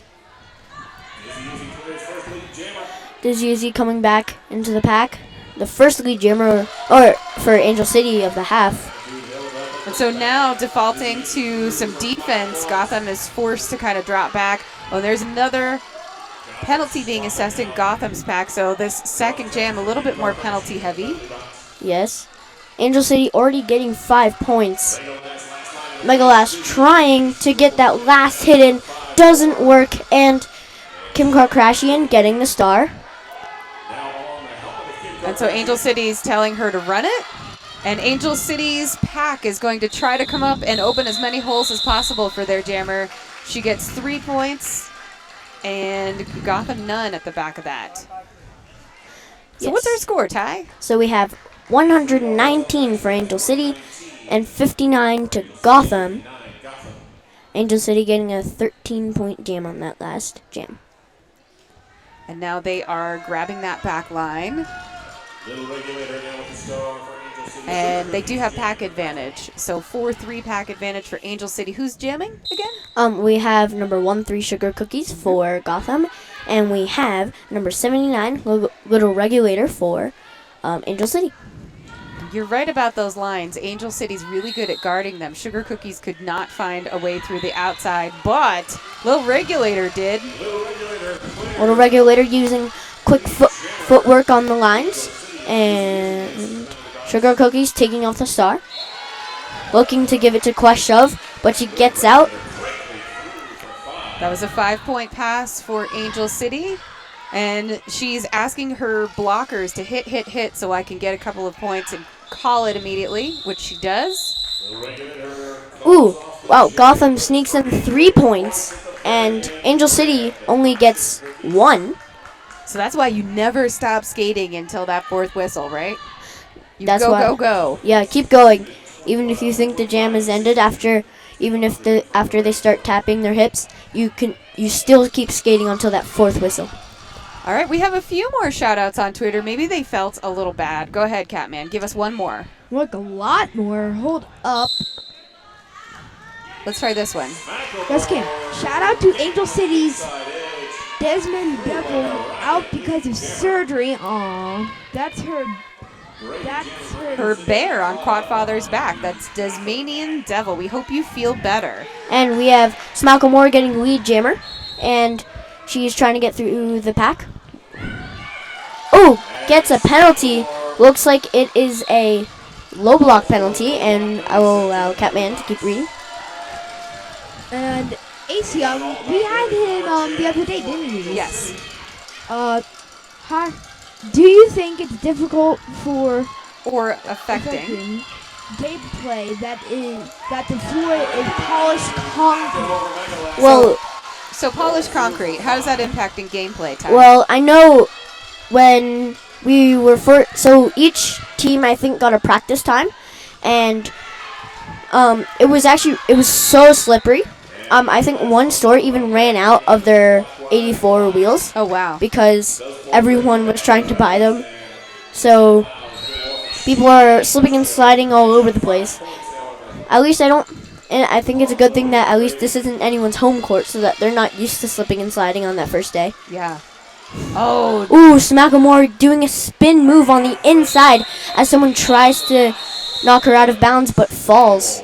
[SPEAKER 2] Dizzy Izzy coming back into the pack. The first lead jammer for Angel City of the half.
[SPEAKER 1] And so now defaulting to some defense, Gotham is forced to kind of drop back. Oh, there's another penalty being assessed in Gotham's pack. So this second jam a little bit more penalty heavy.
[SPEAKER 2] Yes. Angel City already getting 5 points. Megalast trying to get that last hit in. Doesn't work. And Kim Kardashian getting the star.
[SPEAKER 1] And so Angel City's telling her to run it. And Angel City's pack is going to try to come up and open as many holes as possible for their jammer. She gets 3 points. And Gotham none at the back of that. So
[SPEAKER 2] Yes.
[SPEAKER 1] what's our score, Ty?
[SPEAKER 2] So we have 119 for Angel City and 59 to Gotham. Angel City getting a 13-point jam on that last jam.
[SPEAKER 1] And now they are grabbing that back line.
[SPEAKER 4] Little regulator now with the star for Angel City.
[SPEAKER 1] And they do have pack advantage. So 4-3 pack advantage for Angel City. Who's jamming again?
[SPEAKER 2] We have number 13 Sugar Cookies for Gotham, and we have number 79 Little Regulator for Angel City.
[SPEAKER 1] You're right about those lines. Angel City's really good at guarding them. Sugar Cookies could not find a way through the outside, but Little Regulator did.
[SPEAKER 2] Little Regulator using quick footwork on the lines, and Sugar Cookies taking off the star. Looking to give it to Quest Shove, but she gets out.
[SPEAKER 1] That was a 5-point pass for Angel City. And she's asking her blockers to hit so I can get a couple of points and call it immediately, which she does.
[SPEAKER 2] Ooh, wow, Gotham sneaks in 3 points, and Angel City only gets 1.
[SPEAKER 1] So that's why you never stop skating until that 4th whistle, right? You
[SPEAKER 2] That's
[SPEAKER 1] go,
[SPEAKER 2] why-
[SPEAKER 1] go, go.
[SPEAKER 2] Yeah, keep going. Even if you think the jam has ended after they start tapping their hips, you still keep skating until that 4th whistle.
[SPEAKER 1] All right, we have a few more shout-outs on Twitter. Maybe they felt a little bad. Go ahead, Catman. Give us one more.
[SPEAKER 3] Look, a lot more. Hold up.
[SPEAKER 1] Let's try this one.
[SPEAKER 3] Let's get shout out to Angel City's Desmond Devil out because of surgery. Aw, that's her.
[SPEAKER 1] Her bear on Quadfather's back. That's Tasmanian Devil. We hope you feel better.
[SPEAKER 2] And we have Smalcolm Moore getting lead jammer, and she's trying to get through the pack. Oh, gets a penalty. Looks like it is a low block penalty, and I will allow Catman to keep reading.
[SPEAKER 3] And Ace Young, we had him the other day, didn't we?
[SPEAKER 1] Yes.
[SPEAKER 3] Hi. Do you think it's difficult for
[SPEAKER 1] Or affecting.
[SPEAKER 3] gameplay that the floor is polished concrete?
[SPEAKER 2] Well,
[SPEAKER 1] So polished concrete, how does that impact in gameplay, Ty?
[SPEAKER 2] well, I know when we were so each team I think got a practice time, and it was so slippery. I think one store even ran out of their 84 wheels
[SPEAKER 1] Oh, wow.
[SPEAKER 2] because everyone was trying to buy them. So people are slipping and sliding all over the place. At least and I think it's a good thing that at least this isn't anyone's home court, so that they're not used to slipping and sliding on that first day.
[SPEAKER 1] Yeah. Oh,
[SPEAKER 2] Ooh, Smacklemore doing a spin move on the inside as someone tries to knock her out of bounds but falls.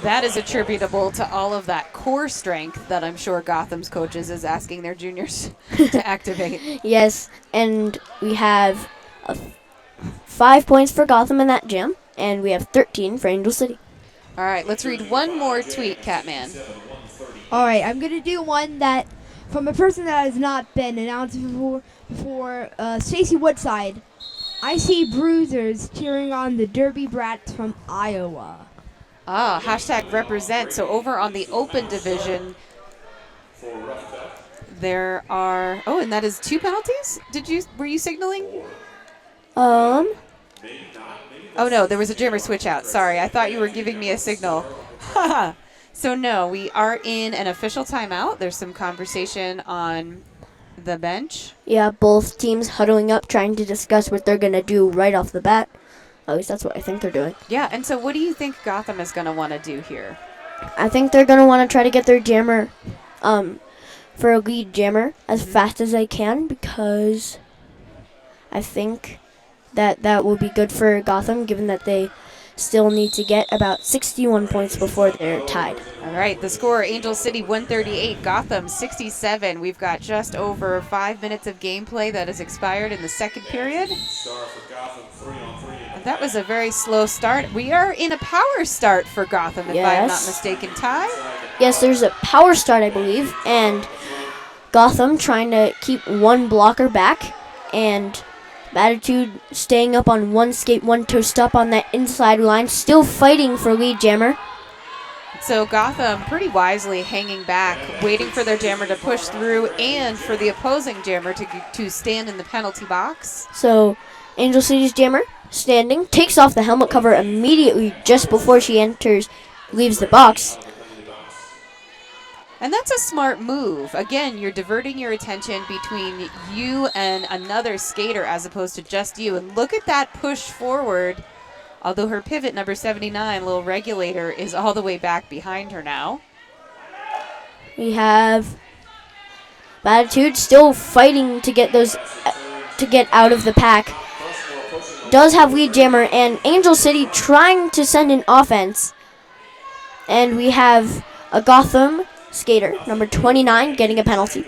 [SPEAKER 1] that is attributable to all of that core strength that I'm sure Gotham's coaches is asking their juniors to activate.
[SPEAKER 2] Yes, and we have 5 points for Gotham in that jam, and we have 13 for Angel City.
[SPEAKER 1] All right, let's read one more tweet, Catman.
[SPEAKER 3] All right, I'm gonna do one that from a person that has not been announced before. Stacy Woodside. I see bruisers cheering on the Derby Brats from Iowa.
[SPEAKER 1] Ah, hashtag represent. So over on the open division, there are, oh, and that is 2 penalties? Were you signaling? Oh no, there was a jammer switch out. Sorry, I thought you were giving me a signal. So no, we are in an official timeout. There's some conversation on the bench.
[SPEAKER 2] Yeah, both teams huddling up, trying to discuss what they're going to do right off the bat. At least that's what I think they're doing.
[SPEAKER 1] Yeah, and so what do you think Gotham is going to want to do here?
[SPEAKER 2] I think they're going to want to try to get their jammer, for a lead jammer as fast as they can, because I think that will be good for Gotham, given that they still need to get about 61 points before they're tied.
[SPEAKER 1] All right, the score, Angel City 138, Gotham 67. We've got just over 5 minutes of gameplay that has expired in the second period.
[SPEAKER 4] Star for Gotham, 3-on-3.
[SPEAKER 1] And that was a very slow start. We are in a power start for Gotham, if I'm not
[SPEAKER 2] Yes.
[SPEAKER 1] mistaken, Ty.
[SPEAKER 2] Yes, there's a power start, I believe, and Gotham trying to keep one blocker back, and Attitude staying up on one skate, one toe stop on that inside line, still fighting for lead jammer.
[SPEAKER 1] So Gotham pretty wisely hanging back, waiting for their jammer to push through and for the opposing jammer to stand in the penalty box.
[SPEAKER 2] So Angel City's jammer standing, takes off the helmet cover immediately just before she leaves the box.
[SPEAKER 1] And that's a smart move. Again, you're diverting your attention between you and another skater as opposed to just you. And look at that push forward. Although her pivot, number 79, little regulator, is all the way back behind her now.
[SPEAKER 2] We have Attitude still fighting to get out of the pack. Does have lead jammer, and Angel City trying to send an offense. And we have a Gotham skater, number 29, getting a penalty.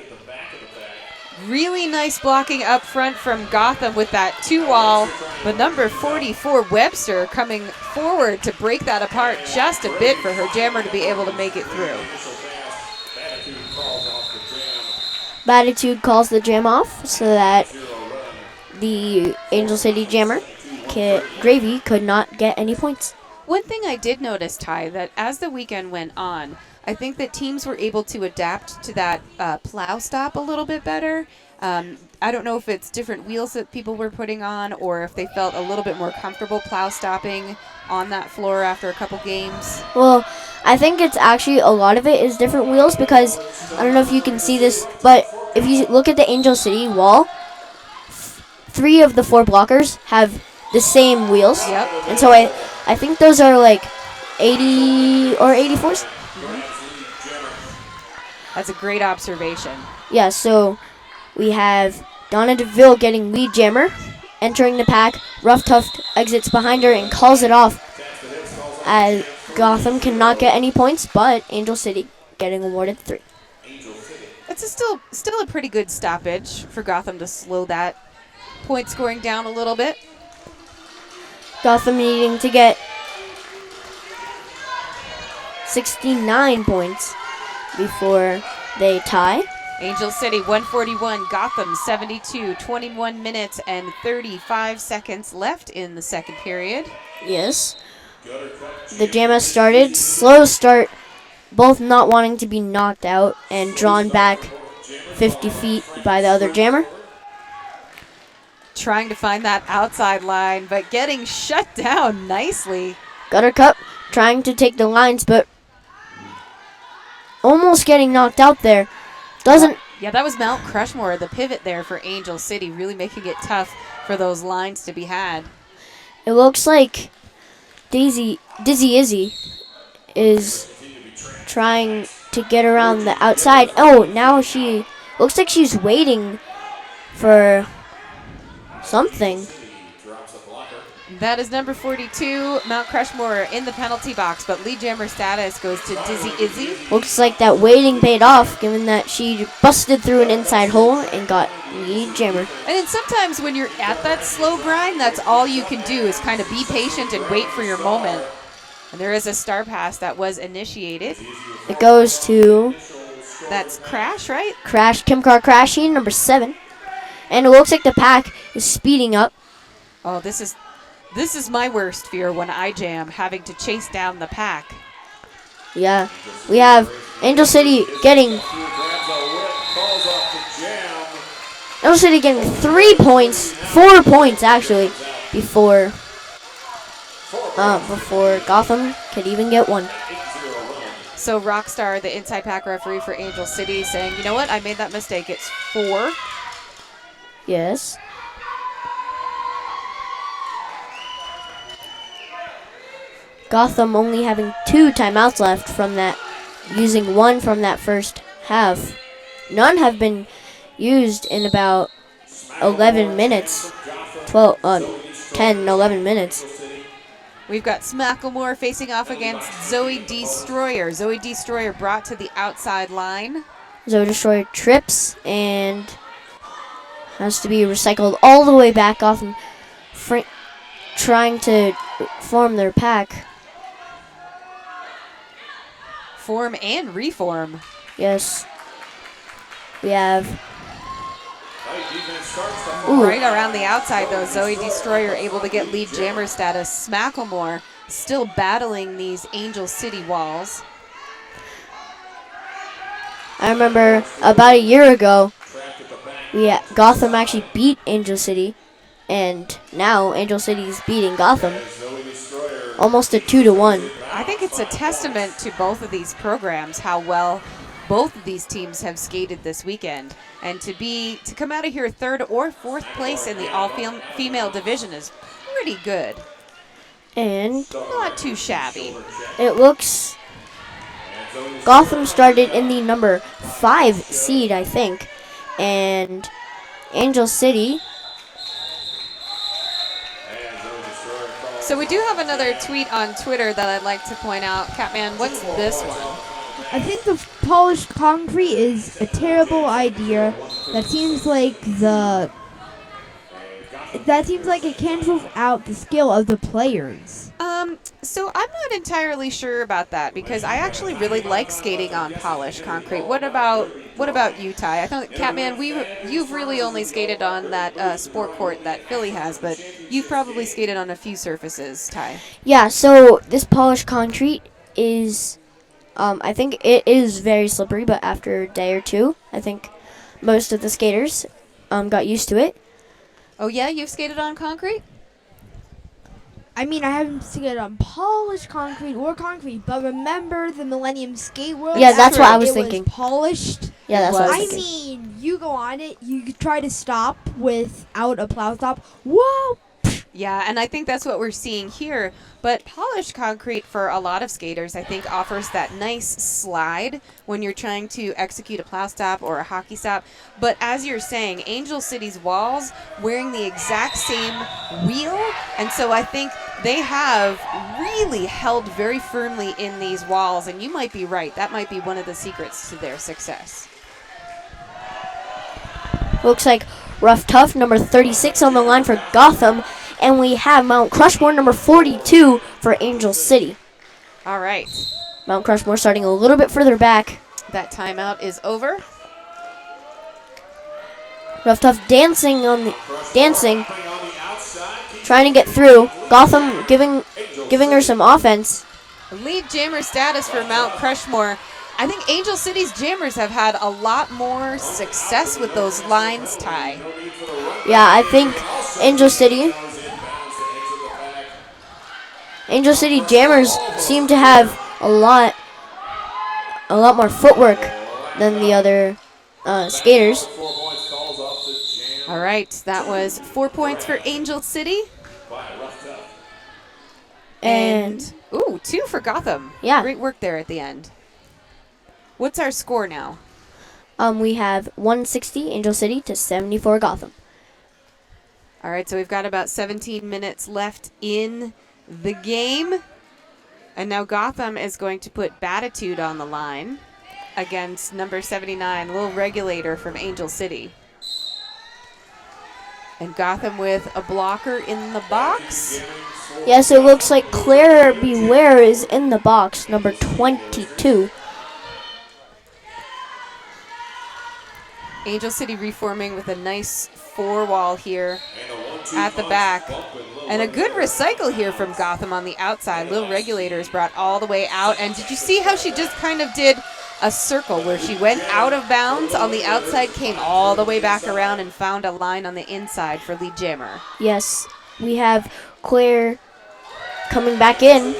[SPEAKER 1] Really nice blocking up front from Gotham with that 2-wall, but number 44, Webster, coming forward to break that apart just a bit for her jammer to be able to make it through.
[SPEAKER 2] Attitude calls the jam off so that the Angel City jammer, Gravy, could not get any points.
[SPEAKER 1] One thing I did notice, Ty, that as the weekend went on, I think that teams were able to adapt to that plow stop a little bit better. I don't know if it's different wheels that people were putting on or if they felt a little bit more comfortable plow stopping on that floor after a couple games.
[SPEAKER 2] Well, I think it's actually a lot of it is different wheels because I don't know if you can see this, but if you look at the Angel City wall, 3 of the 4 blockers have the same wheels.
[SPEAKER 1] Yep.
[SPEAKER 2] And so I think those are like 80 or 84s.
[SPEAKER 1] That's a great observation.
[SPEAKER 2] Yeah, so we have Donna DeVille getting lead jammer, entering the pack. Rough Tuft exits behind her and calls it off. As Gotham cannot get any points, but Angel City getting awarded 3.
[SPEAKER 1] It's still a pretty good stoppage for Gotham to slow that point scoring down a little bit.
[SPEAKER 2] Gotham needing to get 69 points before they tie.
[SPEAKER 1] Angel City 141, Gotham 72, 21 minutes and 35 seconds left in the second period.
[SPEAKER 2] Yes. The jam has started. Slow start. Both not wanting to be knocked out and drawn back 50 feet by the other jammer.
[SPEAKER 1] Trying to find that outside line, but getting shut down nicely.
[SPEAKER 2] Gutter Cup trying to take the lines, but almost getting knocked out there. Doesn't.
[SPEAKER 1] Yeah, that was Mount Crushmore, the pivot there for Angel City, really making it tough for those lines to be had.
[SPEAKER 2] It looks like Dizzy Izzy is trying to get around the outside. Oh, now she looks like she's waiting for something.
[SPEAKER 1] That is number 42, Mount Crushmore in the penalty box, but lead jammer status goes to Dizzy Izzy.
[SPEAKER 2] Looks like that waiting paid off, given that she busted through an inside hole and got lead jammer.
[SPEAKER 1] And then sometimes when you're at that slow grind, that's all you can do is kind of be patient and wait for your moment. And there is a star pass that was initiated.
[SPEAKER 2] It goes to
[SPEAKER 1] That's Crash, right?
[SPEAKER 2] Kim Carr Crashing, number 7. And it looks like the pack is speeding up.
[SPEAKER 1] Oh, this is my worst fear when I jam, having to chase down the pack.
[SPEAKER 2] Yeah. We have Angel City getting 3 points, 4 points actually, before Gotham could even get 1.
[SPEAKER 1] So Rockstar, the inside pack referee for Angel City, saying, you know what, I made that mistake. It's 4.
[SPEAKER 2] Yes. Gotham only having 2 timeouts left from that, using 1 from that first half. None have been used in about 11 minutes, 10, 11 minutes.
[SPEAKER 1] We've got Smacklemore facing off against Zoe Destroyer. Zoe Destroyer brought to the outside line.
[SPEAKER 2] Zoe Destroyer trips and has to be recycled all the way back off and trying to form their pack.
[SPEAKER 1] Form and reform.
[SPEAKER 2] Yes. We have
[SPEAKER 1] right around the outside, though. Zoe Destroyer able to get lead jammer status. Smacklemore still battling these Angel City walls.
[SPEAKER 2] I remember about a year ago, Gotham actually beat Angel City, and now Angel City is beating Gotham. Almost a 2-1.
[SPEAKER 1] I think it's a testament to both of these programs how well both of these teams have skated this weekend, and to come out of here third or fourth place in the all-female division is pretty good.
[SPEAKER 2] And
[SPEAKER 1] not too shabby.
[SPEAKER 2] It looks Gotham started in the number 5 seed, I think, and Angel City.
[SPEAKER 1] So we do have another tweet on Twitter that I'd like to point out. Catman, what's this one?
[SPEAKER 3] I think the polished concrete is a terrible idea. That seems like it cancels out the skill of the players.
[SPEAKER 1] So I'm not entirely sure about that because I actually really like skating on polished concrete. What about you, Ty? I thought Catman, you've really only skated on that sport court that Philly has, but you've probably skated on a few surfaces, Ty.
[SPEAKER 2] Yeah. So this polished concrete is, I think it is very slippery, but after a day or two, I think most of the skaters got used to it.
[SPEAKER 1] Oh yeah, you've skated on concrete?
[SPEAKER 3] I mean, I haven't skated on polished concrete or concrete, but remember the Millennium Skate World?
[SPEAKER 2] Yeah, that's what I was
[SPEAKER 3] it
[SPEAKER 2] thinking.
[SPEAKER 3] Was polished.
[SPEAKER 2] Yeah, that's what I was
[SPEAKER 3] I
[SPEAKER 2] thinking.
[SPEAKER 3] mean, you go on it, you try to stop without a plow stop. Whoa!
[SPEAKER 1] Yeah, and I think that's what we're seeing here. But polished concrete for a lot of skaters, I think, offers that nice slide when you're trying to execute a plow stop or a hockey stop. But as you're saying, Angel City's walls wearing the exact same wheel, and so I think they have really held very firmly in these walls, and you might be right. That might be one of the secrets to their success.
[SPEAKER 2] Looks like Rough Tough, number 36 on the line for Gotham. And we have Mount Crushmore, number 42 for Angel City.
[SPEAKER 1] All right.
[SPEAKER 2] Mount Crushmore starting a little bit further back.
[SPEAKER 1] That timeout is over.
[SPEAKER 2] Rough Tough dancing, trying to get through. Gotham giving her some offense.
[SPEAKER 1] Lead jammer status for Mount Crushmore. I think Angel City's jammers have had a lot more success with those lines, Ty.
[SPEAKER 2] Yeah, I think Angel City jammers seem to have a lot more footwork than the other skaters.
[SPEAKER 1] All right, that was 4 points for Angel City. And 2 for Gotham.
[SPEAKER 2] Yeah.
[SPEAKER 1] Great work there at the end. What's our score now?
[SPEAKER 2] We have 160 Angel City to 74 Gotham.
[SPEAKER 1] All right, so we've got about 17 minutes left in the game. And now Gotham is going to put Batitude on the line against number 79, Little Regulator from Angel City. And Gotham with a blocker in the box.
[SPEAKER 2] Yes, it looks like Claire Beware is in the box, number 22.
[SPEAKER 1] Angel City reforming with a nice 4-wall here at the back. And a good recycle here from Gotham on the outside. Little Regulator is brought all the way out. And did you see how she just kind of did a circle where she went out of bounds on the outside, came all the way back around and found a line on the inside for lead jammer?
[SPEAKER 2] Yes, we have Claire coming back in.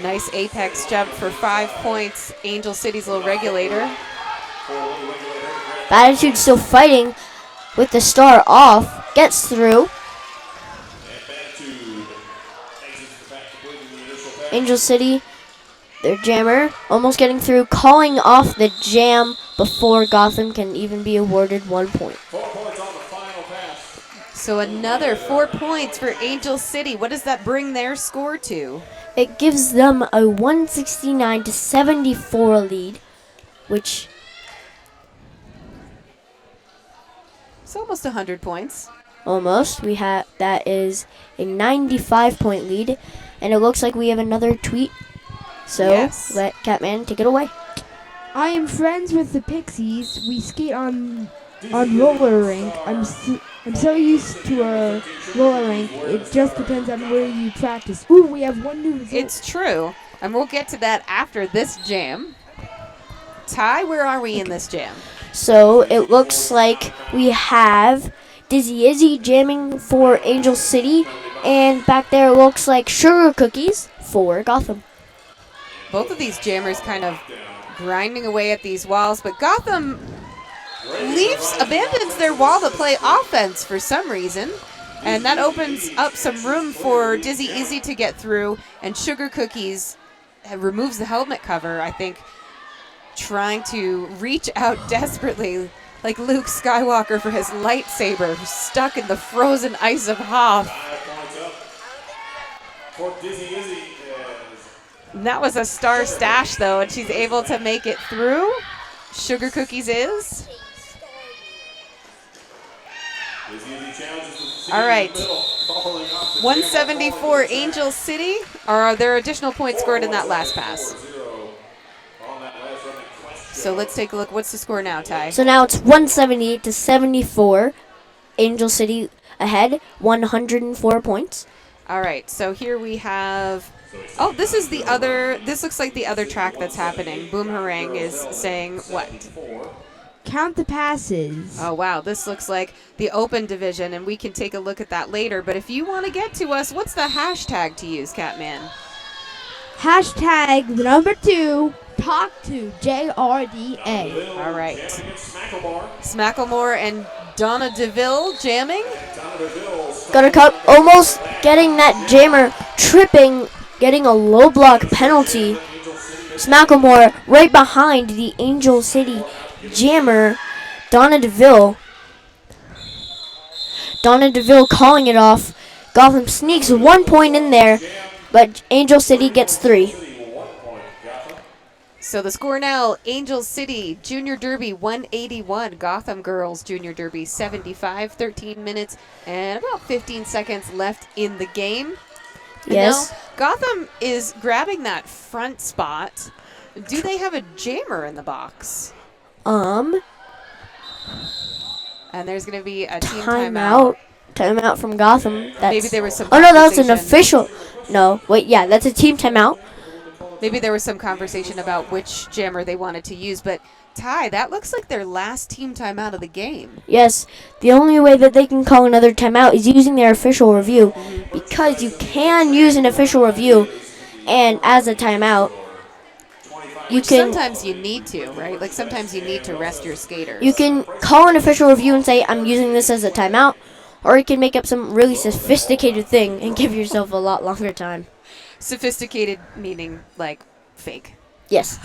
[SPEAKER 1] Nice apex jump for 5 points. Angel City's Little Regulator.
[SPEAKER 2] Batitude still fighting with the star off. Gets through. Angel City, their jammer, almost getting through, calling off the jam before Gotham can even be awarded 1 point.
[SPEAKER 1] So another 4 points for Angel City. What does that bring their score to?
[SPEAKER 2] It gives them a 169 to 74 lead, which
[SPEAKER 1] It's almost 100 points.
[SPEAKER 2] almost that is a 95-point lead, and it looks like we have another tweet. So
[SPEAKER 1] Yes.
[SPEAKER 2] let Catman take it away.
[SPEAKER 3] I am friends with the Pixies. We skate on roller rink. I'm so used to a roller rink. It just depends on where you practice. Ooh, we have one new result.
[SPEAKER 1] It's true. And we'll get to that after this jam. Ty, where are we in this jam?
[SPEAKER 2] So it looks like we have Dizzy Izzy jamming for Angel City, and back there it looks like Sugar Cookies for Gotham.
[SPEAKER 1] Both of these jammers kind of grinding away at these walls, but Gotham abandons their wall to play offense for some reason, and that opens up some room for Dizzy Izzy to get through, and Sugar Cookies removes the helmet cover, I think, trying to reach out desperately like Luke Skywalker for his lightsaber stuck in the frozen ice of Hoth.
[SPEAKER 4] 5 points up for Dizzy Izzy.
[SPEAKER 1] And that was a star stash, though, and she's able to make it through. Sugar Cookies is.
[SPEAKER 4] Dizzy Izzy challenges the
[SPEAKER 1] All right.
[SPEAKER 4] middle, following up the
[SPEAKER 1] 174 Angel City. Are there additional points scored in that last pass?
[SPEAKER 4] 4-0 on that last running question.
[SPEAKER 1] So let's take a look. What's the score now, Ty?
[SPEAKER 2] So now it's 178 to 74. Angel City ahead, 104 points.
[SPEAKER 1] All right, so here we have. Oh, this is the other. This looks like the other track that's happening. Boomerang is saying what?
[SPEAKER 3] Count the passes.
[SPEAKER 1] Oh, wow. This looks like the open division, and we can take a look at that later. But if you want to get to us, what's the hashtag to use, Catman?
[SPEAKER 3] Hashtag the number 2, talk to JRDA.
[SPEAKER 1] All right.
[SPEAKER 4] Jamming against Smacklemore.
[SPEAKER 1] Smacklemore and Donna DeVille jamming.
[SPEAKER 4] Donna DeVille
[SPEAKER 2] Got a cut, almost getting that jammer tripping, getting a low block penalty. Smacklemore right behind the Angel City jammer, Donna DeVille. Donna DeVille calling it off. Gotham sneaks 1 point in there, but Angel City gets 3.
[SPEAKER 4] 1 point. Gotham.
[SPEAKER 1] So the score now, Angel City Junior Derby 181, Gotham Girls Junior Derby 75, 13 minutes and about 15 seconds left in the game. And
[SPEAKER 2] Yes.
[SPEAKER 1] now Gotham is grabbing that front spot. Do they have a jammer in the box? And there's going to be a team timeout.
[SPEAKER 2] Timeout from Gotham.
[SPEAKER 1] Maybe there was some
[SPEAKER 2] Oh no, that was an
[SPEAKER 1] conversation.
[SPEAKER 2] official. No, wait, yeah, that's a team timeout.
[SPEAKER 1] Maybe there was some conversation about which jammer they wanted to use, but Ty, that looks like their last team timeout of the game.
[SPEAKER 2] Yes, the only way that they can call another timeout is using their official review, because you can use an official review, and as a timeout, you can
[SPEAKER 1] Sometimes you need to, right? Like sometimes you need to rest your skaters.
[SPEAKER 2] you can call an official review and say I'm using this as a timeout, or you can make up some really sophisticated thing and give yourself a lot longer time.
[SPEAKER 1] Sophisticated meaning like fake.
[SPEAKER 2] Yes.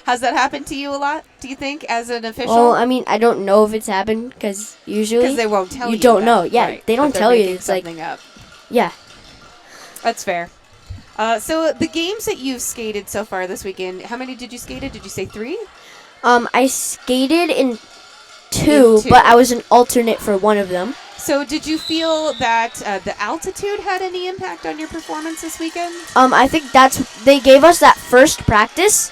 [SPEAKER 1] Has that happened to you a lot, do you think, as an official?
[SPEAKER 2] Well, I mean, I don't know if it's happened because usually
[SPEAKER 1] Because they won't tell you.
[SPEAKER 2] you don't
[SPEAKER 1] that,
[SPEAKER 2] know. Yeah,
[SPEAKER 1] right,
[SPEAKER 2] they don't
[SPEAKER 1] but they're
[SPEAKER 2] tell you.
[SPEAKER 1] making
[SPEAKER 2] It's like,
[SPEAKER 1] something up.
[SPEAKER 2] yeah.
[SPEAKER 1] That's fair. So the games that you've skated so far this weekend, how many did you skate? Did you say 3?
[SPEAKER 2] I skated in two,
[SPEAKER 1] two.
[SPEAKER 2] but I was an alternate for one of them.
[SPEAKER 1] So did you feel that the altitude had any impact on your performance this weekend?
[SPEAKER 2] I think they gave us that first practice,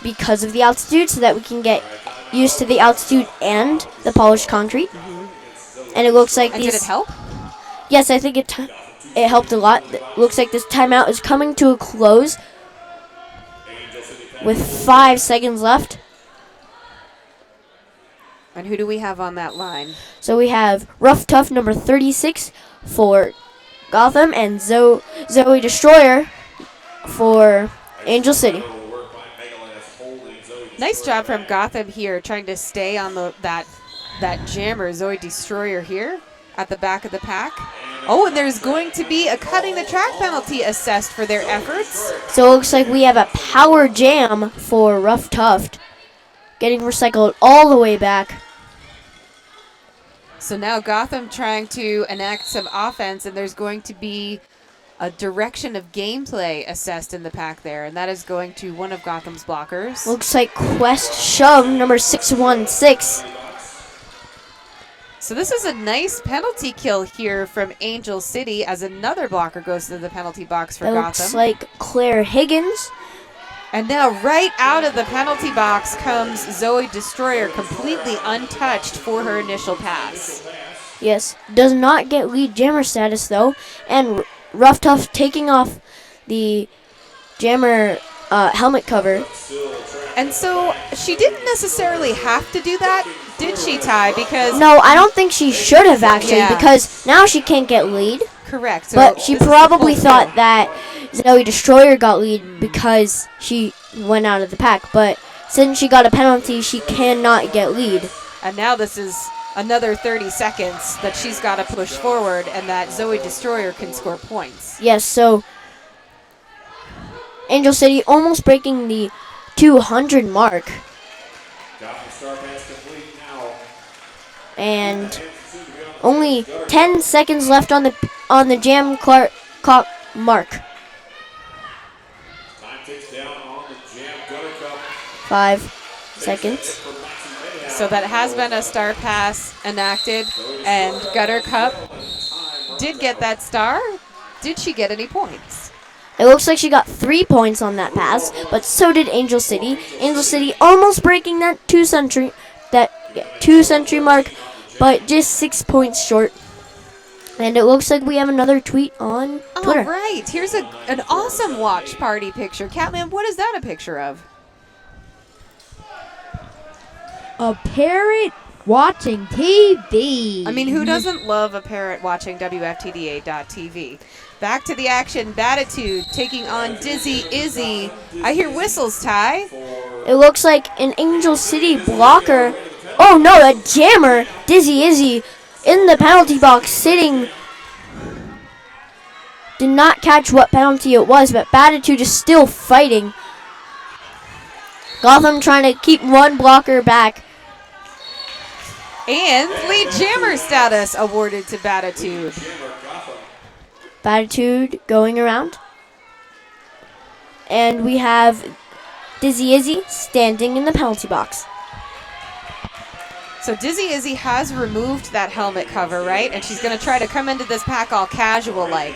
[SPEAKER 2] because of the altitude, so that we can get used to the altitude and the polished concrete. And it looks like
[SPEAKER 1] And
[SPEAKER 2] these.
[SPEAKER 1] did it help?
[SPEAKER 2] Yes, I think it helped a lot. It looks like this timeout is coming to a close with 5 seconds left.
[SPEAKER 1] And who do we have on that line?
[SPEAKER 2] So we have Rough Tough number 36 for Gotham and Zoe Destroyer for Angel City.
[SPEAKER 1] Nice job from Gotham here, trying to stay on that jammer, Zoe Destroyer here at the back of the pack. Oh, and there's going to be a cutting the track penalty assessed for their efforts.
[SPEAKER 2] So it looks like we have a power jam for Rough Tough, getting recycled all the way back.
[SPEAKER 1] So now Gotham trying to enact some offense, and there's going to be a direction of gameplay assessed in the pack there, and that is going to one of Gotham's blockers.
[SPEAKER 2] Looks like Quest Shove, number 616.
[SPEAKER 1] So this is a nice penalty kill here from Angel City as another blocker goes to the penalty box for
[SPEAKER 2] It
[SPEAKER 1] Gotham.
[SPEAKER 2] looks like Claire Higgins.
[SPEAKER 1] And now right out of the penalty box comes Zoe Destroyer, completely untouched for her initial pass.
[SPEAKER 2] Yes, does not get lead jammer status though, and Rough Tough taking off the jammer helmet cover.
[SPEAKER 1] And so she didn't necessarily have to do that, did she, Ty? Because
[SPEAKER 2] No, I don't think she should have actually,
[SPEAKER 1] Yeah.
[SPEAKER 2] because now she can't get lead.
[SPEAKER 1] correct. So
[SPEAKER 2] But she
[SPEAKER 1] this is the
[SPEAKER 2] probably
[SPEAKER 1] full
[SPEAKER 2] thought
[SPEAKER 1] kill.
[SPEAKER 2] that Zoe Destroyer got lead because she went out of the pack. But since she got a penalty, she cannot get lead.
[SPEAKER 1] And now this is another 30 seconds that she's got to push forward, and that Zoe Destroyer can score points.
[SPEAKER 2] Yes, so Angel City almost breaking the 200 mark.
[SPEAKER 4] Gotham star pass complete now.
[SPEAKER 2] And only 10 seconds left on the jam clock mark.
[SPEAKER 4] Time ticks down on the Jam Gutter Cup.
[SPEAKER 2] 5 seconds.
[SPEAKER 1] So that has been a star pass enacted, and Gutter Cup did get that star. Did she get any points?
[SPEAKER 2] It looks like she got 3 points on that pass, but so did Angel City. Angel City almost breaking that 2 century mark, but just 6 points short. And it looks like we have another tweet on Twitter.
[SPEAKER 1] All right, here's an awesome watch party picture. Catman, what is that a picture of?
[SPEAKER 3] A parrot watching TV.
[SPEAKER 1] I mean, who doesn't love a parrot watching WFTDA.tv? Back to the action. Batitude taking on Dizzy Izzy. I hear whistles, Ty.
[SPEAKER 2] It looks like an Angel City blocker. Oh no, a jammer. Dizzy Izzy in the penalty box sitting. Did not catch what penalty it was, but Batitude is still fighting. Gotham trying to keep one blocker back.
[SPEAKER 1] And lead jammer status awarded to Batitude.
[SPEAKER 2] Batitude going around. And we have Dizzy Izzy standing in the penalty box.
[SPEAKER 1] So Dizzy Izzy has removed that helmet cover, right? And she's going to try to come into this pack all casual-like.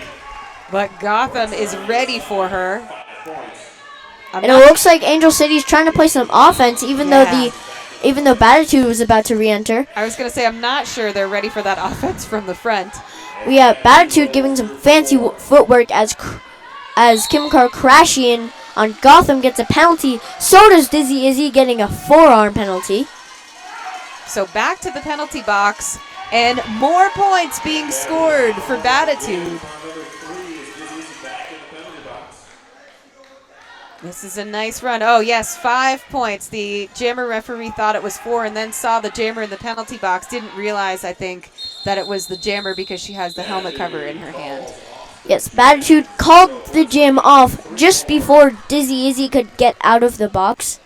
[SPEAKER 1] But Gotham is ready for her.
[SPEAKER 2] And it looks like Angel City's trying to play some offense, even though Batitude was about to re-enter.
[SPEAKER 1] I was going to say, I'm not sure they're ready for that offense from the front.
[SPEAKER 2] We have Batitude giving some fancy footwork as Kim Kardashian on Gotham gets a penalty. So does Dizzy Izzy getting a forearm penalty.
[SPEAKER 1] So back to the penalty box, and more points being scored for Batitude. This is a nice run. Oh, yes, 5 points. The jammer referee thought it was 4 and then saw the jammer in the penalty box. Didn't realize, I think, that it was the jammer because she has the helmet cover in her hand.
[SPEAKER 2] Yes, Batitude called the jam off just before Dizzy Izzy could get out of the box.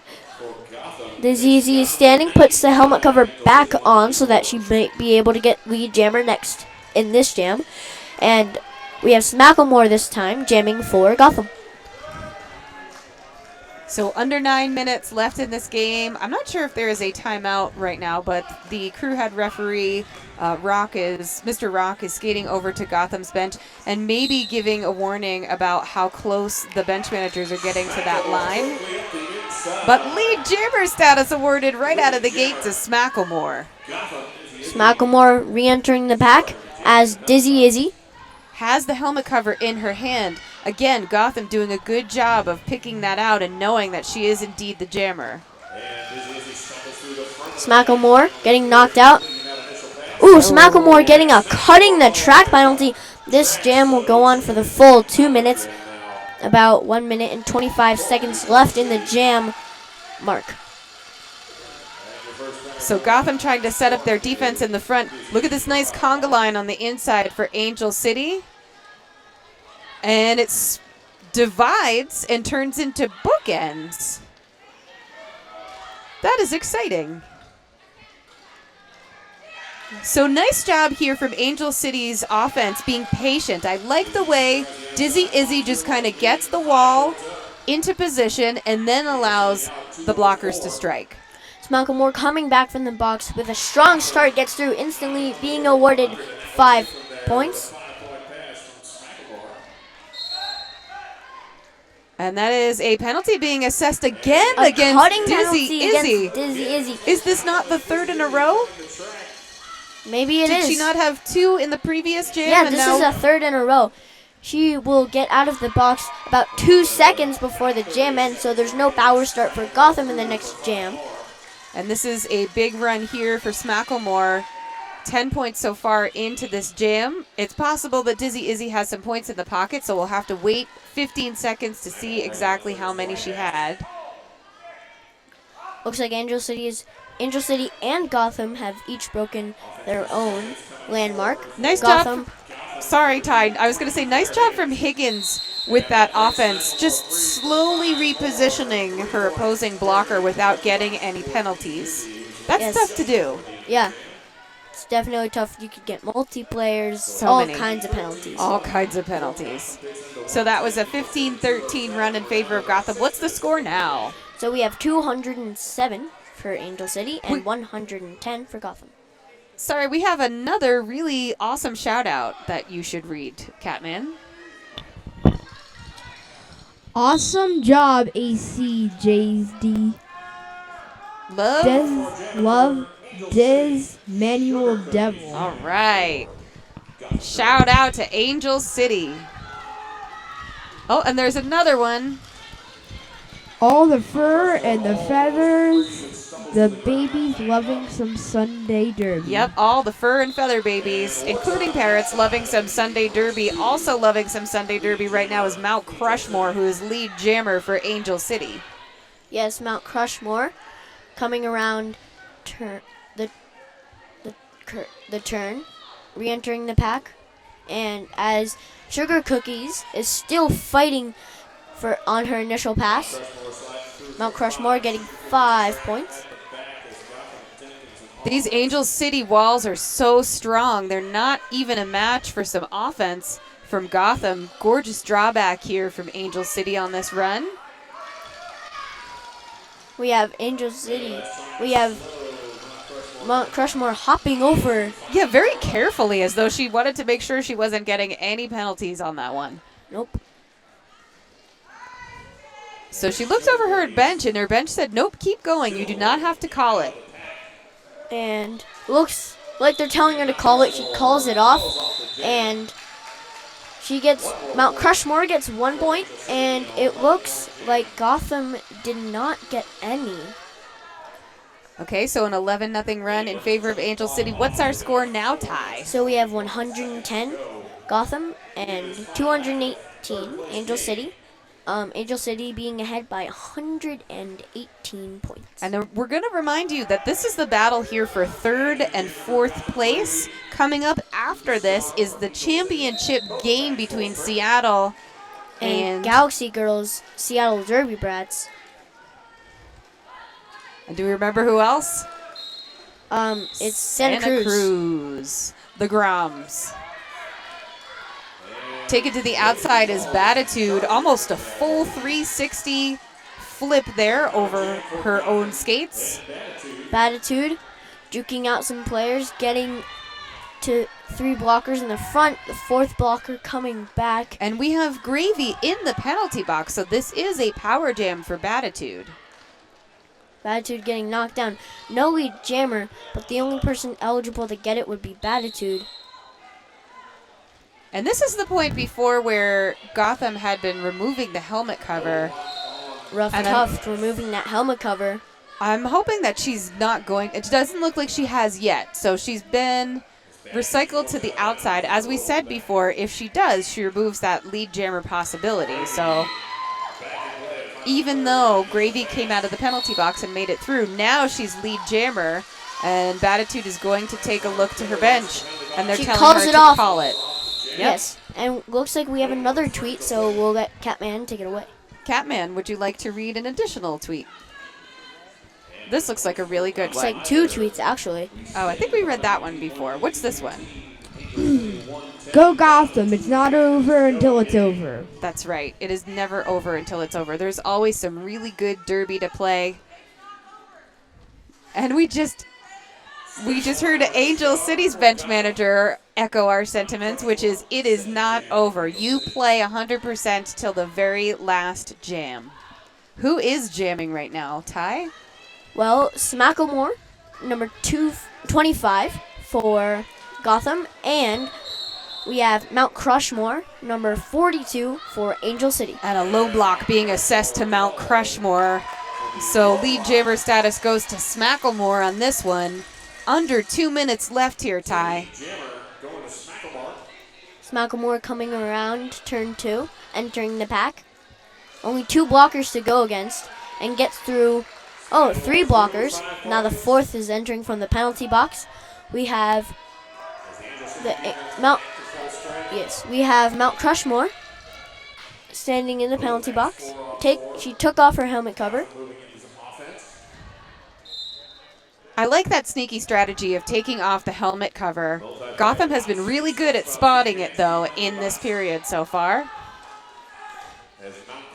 [SPEAKER 2] Dizzy Izzy is standing, puts the helmet cover back on so that she might be able to get lead jammer next in this jam. And we have Smacklemore this time jamming for Gotham.
[SPEAKER 1] So under 9 minutes left in this game. I'm not sure if there is a timeout right now, but the crew head referee, Mr. Rock, is skating over to Gotham's bench and maybe giving a warning about how close the bench managers are getting to that line. But lead jammer status awarded right out of the gate to Smacklemore.
[SPEAKER 2] Smacklemore re-entering the pack as Dizzy Izzy.
[SPEAKER 1] Has the helmet cover in her hand. Again, Gotham doing a good job of picking that out and knowing that she is indeed the jammer.
[SPEAKER 2] Smacklemore getting knocked out. Ooh, Smacklemore getting a cutting the track penalty. This jam will go on for the full 2 minutes. About 1 minute and 25 seconds left in the jam mark.
[SPEAKER 1] So Gotham trying to set up their defense in the front. Look at this nice conga line on the inside for Angel City. And it divides and turns into bookends. That is exciting. So nice job here from Angel City's offense being patient. I like the way Dizzy Izzy just kind of gets the wall into position and then allows the blockers to strike.
[SPEAKER 2] Malcolm Moore coming back from the box with a strong start, gets through instantly, being awarded 5 points.
[SPEAKER 1] And that is a penalty being assessed again
[SPEAKER 2] A
[SPEAKER 1] against
[SPEAKER 2] cutting
[SPEAKER 1] Dizzy
[SPEAKER 2] penalty
[SPEAKER 1] Izzy.
[SPEAKER 2] against Dizzy Izzy.
[SPEAKER 1] Is this not the third in a row?
[SPEAKER 2] Maybe it is.
[SPEAKER 1] Did she not have 2 in the previous jam?
[SPEAKER 2] Yeah,
[SPEAKER 1] and
[SPEAKER 2] this
[SPEAKER 1] now
[SPEAKER 2] is a third in a row. She will get out of the box about 2 seconds before the jam ends, so there's no power start for Gotham in the next jam.
[SPEAKER 1] And this is a big run here for Smacklemore. 10 points so far into this jam. It's possible that Dizzy Izzy has some points in the pocket, so we'll have to wait 15 seconds to see exactly how many she had.
[SPEAKER 2] Looks like Angel City and Gotham have each broken their own landmark.
[SPEAKER 1] Nice
[SPEAKER 2] Gotham,
[SPEAKER 1] job. Sorry, Ty. I was going to say nice job from Higgins with that offense, just slowly repositioning her opposing blocker without getting any penalties. That's
[SPEAKER 2] Yes.
[SPEAKER 1] tough to do.
[SPEAKER 2] Yeah, it's definitely tough. You could get multiplayers,
[SPEAKER 1] So
[SPEAKER 2] all
[SPEAKER 1] many.
[SPEAKER 2] kinds of penalties.
[SPEAKER 1] All kinds of penalties. So that was a 15-13 run in favor of Gotham. What's the score now?
[SPEAKER 2] So we have 207 for Angel City and 110 for Gotham.
[SPEAKER 1] Sorry, we have another really awesome shout out that you should read, Catman.
[SPEAKER 3] Awesome job, ACJD. Love, Diz, Manual Devil.
[SPEAKER 1] All right. Shout out to Angel City. Oh, and there's another one.
[SPEAKER 3] All the fur and the feathers, the babies loving some Sunday Derby.
[SPEAKER 1] Yep, all the fur and feather babies, including parrots, loving some Sunday Derby. Also loving some Sunday Derby right now is Mount Crushmore, who is lead jammer for Angel City.
[SPEAKER 2] Yes, Mount Crushmore coming around the turn, re-entering the pack, and as Sugar Cookies is still fighting on her initial pass, Mount Crushmore getting 5 points.
[SPEAKER 1] These Angel City walls are so strong. They're not even a match for some offense from Gotham. Gorgeous drawback here from Angel City on this run.
[SPEAKER 2] We have Angel City. We have Mount Crushmore hopping over.
[SPEAKER 1] Yeah, very carefully, as though she wanted to make sure she wasn't getting any penalties on that one.
[SPEAKER 2] Nope.
[SPEAKER 1] So she looked over her bench, and her bench said, nope, keep going. You do not have to call it.
[SPEAKER 2] And looks like they're telling her to call it. She calls it off, and Mount Crushmore gets 1 point, and it looks like Gotham did not get any.
[SPEAKER 1] Okay, so an 11-0 run in favor of Angel City. What's our score now, Ty?
[SPEAKER 2] So we have 110 Gotham and 218 Angel City. Angel City being ahead by 118 points.
[SPEAKER 1] And we're going to remind you that this is the battle here for 3rd and 4th place. Coming up after this is the championship game between Seattle and
[SPEAKER 2] Galaxy Girls, Seattle Derby Brats.
[SPEAKER 1] And do we remember who else?
[SPEAKER 2] It's Santa Cruz.
[SPEAKER 1] The Groms. Take it to the outside is Batitude. Almost a full 360 flip there over her own skates.
[SPEAKER 2] Batitude juking out some players, getting to 3 blockers in the front, the 4th blocker coming back.
[SPEAKER 1] And we have Gravy in the penalty box, so this is a power jam for Batitude.
[SPEAKER 2] Batitude getting knocked down. No lead jammer, but the only person eligible to get it would be Batitude.
[SPEAKER 1] And this is the point before where Gotham had been removing the helmet cover.
[SPEAKER 2] Rough
[SPEAKER 1] And
[SPEAKER 2] Tough removing that helmet cover.
[SPEAKER 1] I'm hoping that she's not going. It doesn't look like she has yet. So she's been recycled to the outside. As we said before, if she does, she removes that lead jammer possibility. So even though Gravy came out of the penalty box and made it through, now she's lead jammer. And Batitude is going to take a look to her bench. And they're
[SPEAKER 2] She
[SPEAKER 1] telling
[SPEAKER 2] calls
[SPEAKER 1] her
[SPEAKER 2] it
[SPEAKER 1] to
[SPEAKER 2] off.
[SPEAKER 1] call it. Yep.
[SPEAKER 2] Yes, and looks like we have another tweet, so we'll let Catman take it away.
[SPEAKER 1] Catman, would you like to read an additional tweet? This looks like a really good
[SPEAKER 2] It's
[SPEAKER 1] one.
[SPEAKER 2] like 2 tweets, actually.
[SPEAKER 1] Oh, I think we read that one before. What's this one?
[SPEAKER 3] Go Gotham. It's not over until it's over.
[SPEAKER 1] That's right. It is never over until it's over. There's always some really good derby to play. And we just heard Angel City's bench manager echo our sentiments, which is, it is not over. You play 100% till the very last jam. Who is jamming right now, Ty?
[SPEAKER 2] Well, Smacklemore, number 25 for Gotham, and we have Mount Crushmore, number 42 for Angel City.
[SPEAKER 1] And a low block being assessed to Mount Crushmore. So lead jammer status goes to Smacklemore on this one. Under 2 minutes left here, Ty.
[SPEAKER 2] Smacklemore coming around turn 2, entering the pack. Only 2 blockers to go against, and gets through, 3 blockers. Now the 4th is entering from the penalty box. We have Mount Crushmore standing in the penalty box. She took off her helmet cover.
[SPEAKER 1] I like that sneaky strategy of taking off the helmet cover. Gotham has been really good at spotting it, though, in this period so far.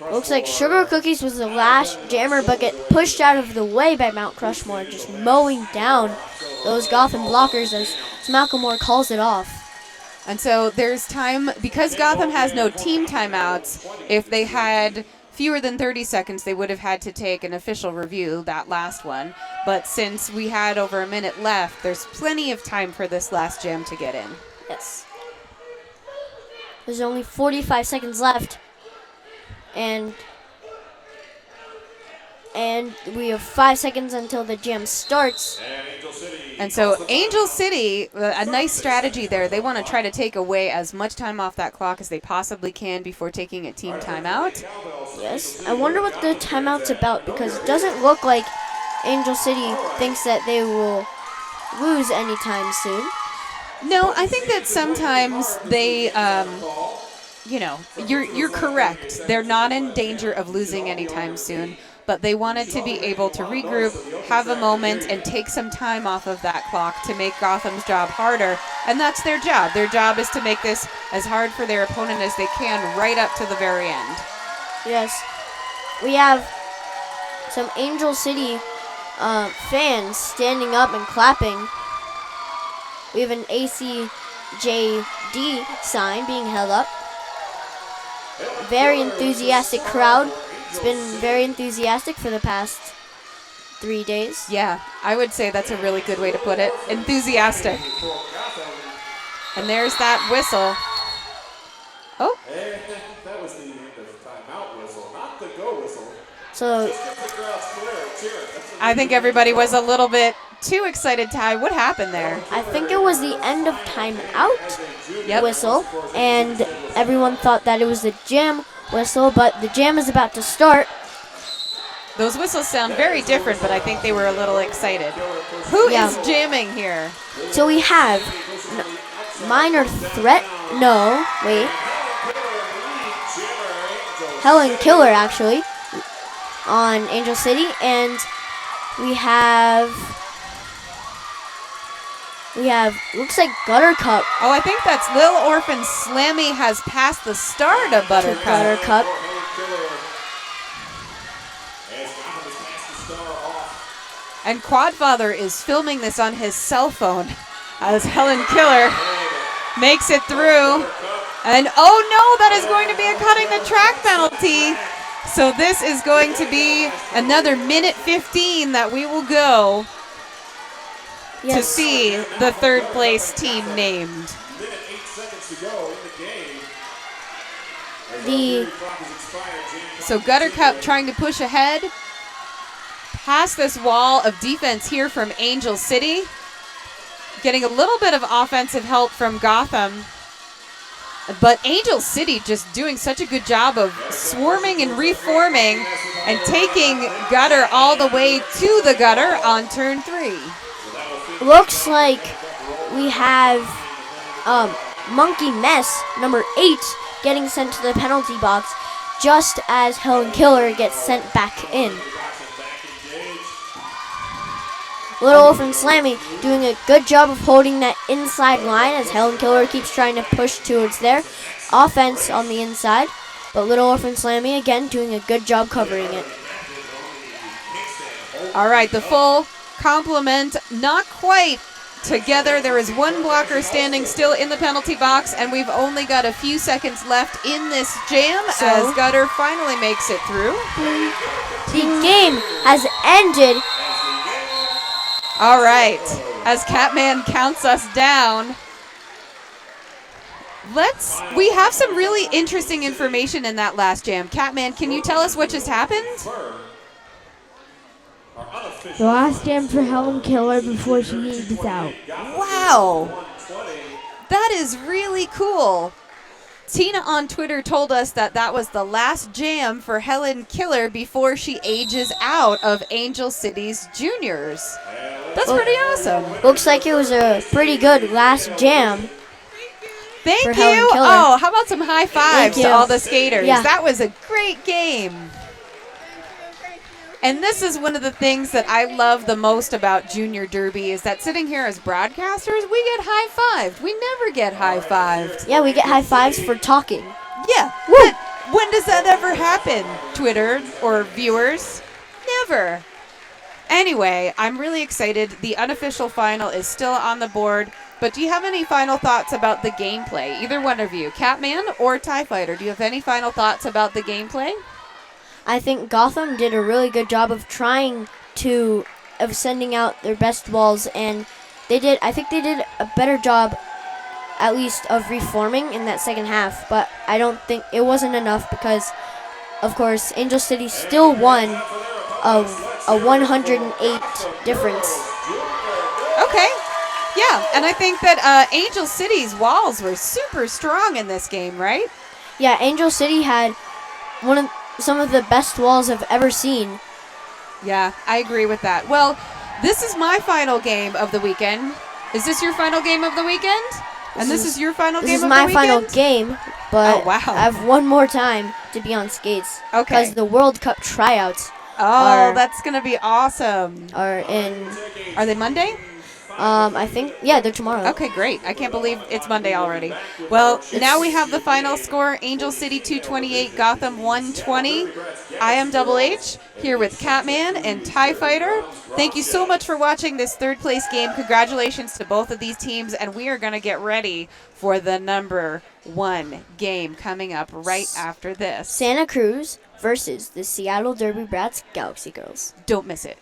[SPEAKER 2] Looks like Sugar Cookies was the last jammer, but get pushed out of the way by Mount Crushmore, just mowing down those Gotham blockers as Smacklemore calls it off.
[SPEAKER 1] And so there's time, because Gotham has no team timeouts, if they had fewer than 30 seconds, they would have had to take an official review, that last one. But since we had over a minute left, there's plenty of time for this last jam to get in.
[SPEAKER 2] Yes. There's only 45 seconds left. And we have 5 seconds until the jam starts.
[SPEAKER 1] And so Angel City, a nice strategy there. They want to try to take away as much time off that clock as they possibly can before taking a team timeout.
[SPEAKER 2] Yes. I wonder what the timeout's about, because it doesn't look like Angel City thinks that they will lose anytime soon.
[SPEAKER 1] No, I think that sometimes they, you're correct. They're not in danger of losing anytime soon, but they wanted to be able to regroup, have a moment, and take some time off of that clock to make Gotham's job harder, and that's their job. Their job is to make this as hard for their opponent as they can right up to the very end.
[SPEAKER 2] Yes. We have some Angel City fans standing up and clapping. We have an ACJD sign being held up. Very enthusiastic crowd. It's been very enthusiastic for the past 3 days.
[SPEAKER 1] Yeah, I would say that's a really good way to put it. Enthusiastic. And there's that whistle. Oh.
[SPEAKER 4] And that was the end of timeout whistle, not the go whistle.
[SPEAKER 2] So
[SPEAKER 4] Just get the crowds cheering.
[SPEAKER 1] I think everybody was a little bit too excited, Ty. What happened there?
[SPEAKER 2] I think it was the end of timeout
[SPEAKER 1] Yep.
[SPEAKER 2] whistle, and everyone thought that it was the jam whistle, but the jam is about to start.
[SPEAKER 1] Those whistles sound very different, but I think they were a little excited. Who
[SPEAKER 2] Yeah.
[SPEAKER 1] is jamming here?
[SPEAKER 2] So we have Minor Threat. No, wait. Helen Killer, actually, on Angel City, and we have looks like Buttercup.
[SPEAKER 1] Oh, I think that's Lil Orphan Slammy has passed the star to Buttercup.
[SPEAKER 2] Buttercup.
[SPEAKER 1] And Quadfather is filming this on his cell phone as Helen Killer makes it through. And oh no, that is going to be a cutting the track penalty. So this is going to be another minute 15 that we will go to
[SPEAKER 2] Yes.
[SPEAKER 1] see the third place team named.
[SPEAKER 4] Minute 8 seconds to go in the game.
[SPEAKER 2] The
[SPEAKER 4] Clock is expired.
[SPEAKER 1] So Guttercup trying to push ahead past this wall of defense here from Angel City. Getting a little bit of offensive help from Gotham. But Angel City just doing such a good job of swarming and reforming and taking Gutter all the way to the gutter on turn 3.
[SPEAKER 2] looks like we have Monkey Mess, number 8, getting sent to the penalty box just as Helen Killer gets sent back in. Little Wolf and Slammy doing a good job of holding that inside line as Helen Killer keeps trying to push towards their offense on the inside. But Little Wolf and Slammy again doing a good job covering it.
[SPEAKER 1] All right, the full complement, not quite together. There is one blocker standing still in the penalty box, and we've only got a few seconds left in this jam as Gutter finally makes it through.
[SPEAKER 2] The game has ended.
[SPEAKER 1] All right, as Catman counts us down, we have some really interesting information in that last jam. Catman, can you tell us what just happened?
[SPEAKER 3] The last jam for Helen Killer before she needs out.
[SPEAKER 1] Wow, that is really cool. Tina on Twitter told us that that was the last jam for Helen Killer before she ages out of Angel City's juniors. That's pretty awesome.
[SPEAKER 2] Looks like it was a pretty good last jam.
[SPEAKER 1] Thank
[SPEAKER 2] for
[SPEAKER 1] you.
[SPEAKER 2] Helen Killer.
[SPEAKER 1] Oh, how about some high fives
[SPEAKER 2] Thank
[SPEAKER 1] to
[SPEAKER 2] you.
[SPEAKER 1] all the skaters?
[SPEAKER 2] Yeah.
[SPEAKER 1] That was a great game. And this is one of the things that I love the most about Junior Derby is that sitting here as broadcasters, we get high-fived. We never get high-fived.
[SPEAKER 2] Yeah, we get high fives for talking.
[SPEAKER 1] Yeah, but when does that ever happen, Twitter or viewers? Never. Anyway, I'm really excited. The unofficial final is still on the board, but do you have any final thoughts about the gameplay? Either one of you, Catman or TIE Fighter, do you have any final thoughts about the gameplay?
[SPEAKER 2] I think Gotham did a really good job of sending out their best balls, and I think they did a better job at least of reforming in that second half, but I don't think it wasn't enough because of course Angel City still won a 108 difference.
[SPEAKER 1] Okay. Yeah, and I think that Angel City's walls were super strong in this game, right?
[SPEAKER 2] Yeah, Angel City had some of the best walls I've ever seen.
[SPEAKER 1] Yeah, I agree with that. Well, this is my final game of the weekend. Is this your final game of the weekend? And this is your final game of the weekend?
[SPEAKER 2] This is my final game, but
[SPEAKER 1] oh, wow.
[SPEAKER 2] I have one more time to be on skates.
[SPEAKER 1] Okay.
[SPEAKER 2] Because the World Cup tryouts
[SPEAKER 1] that's going to be awesome.
[SPEAKER 2] Are
[SPEAKER 1] they Monday?
[SPEAKER 2] I think, yeah, they're tomorrow.
[SPEAKER 1] Okay, great. I can't believe it's Monday already. Well, now we have the final score. Angel City 228, Gotham 120. I am Double H here with Catman and TIE Fighter. Thank you so much for watching this third place game. Congratulations to both of these teams, and we are going to get ready for the number one game coming up right after this.
[SPEAKER 2] Santa Cruz versus the Seattle Derby Brats Galaxy Girls.
[SPEAKER 1] Don't miss it.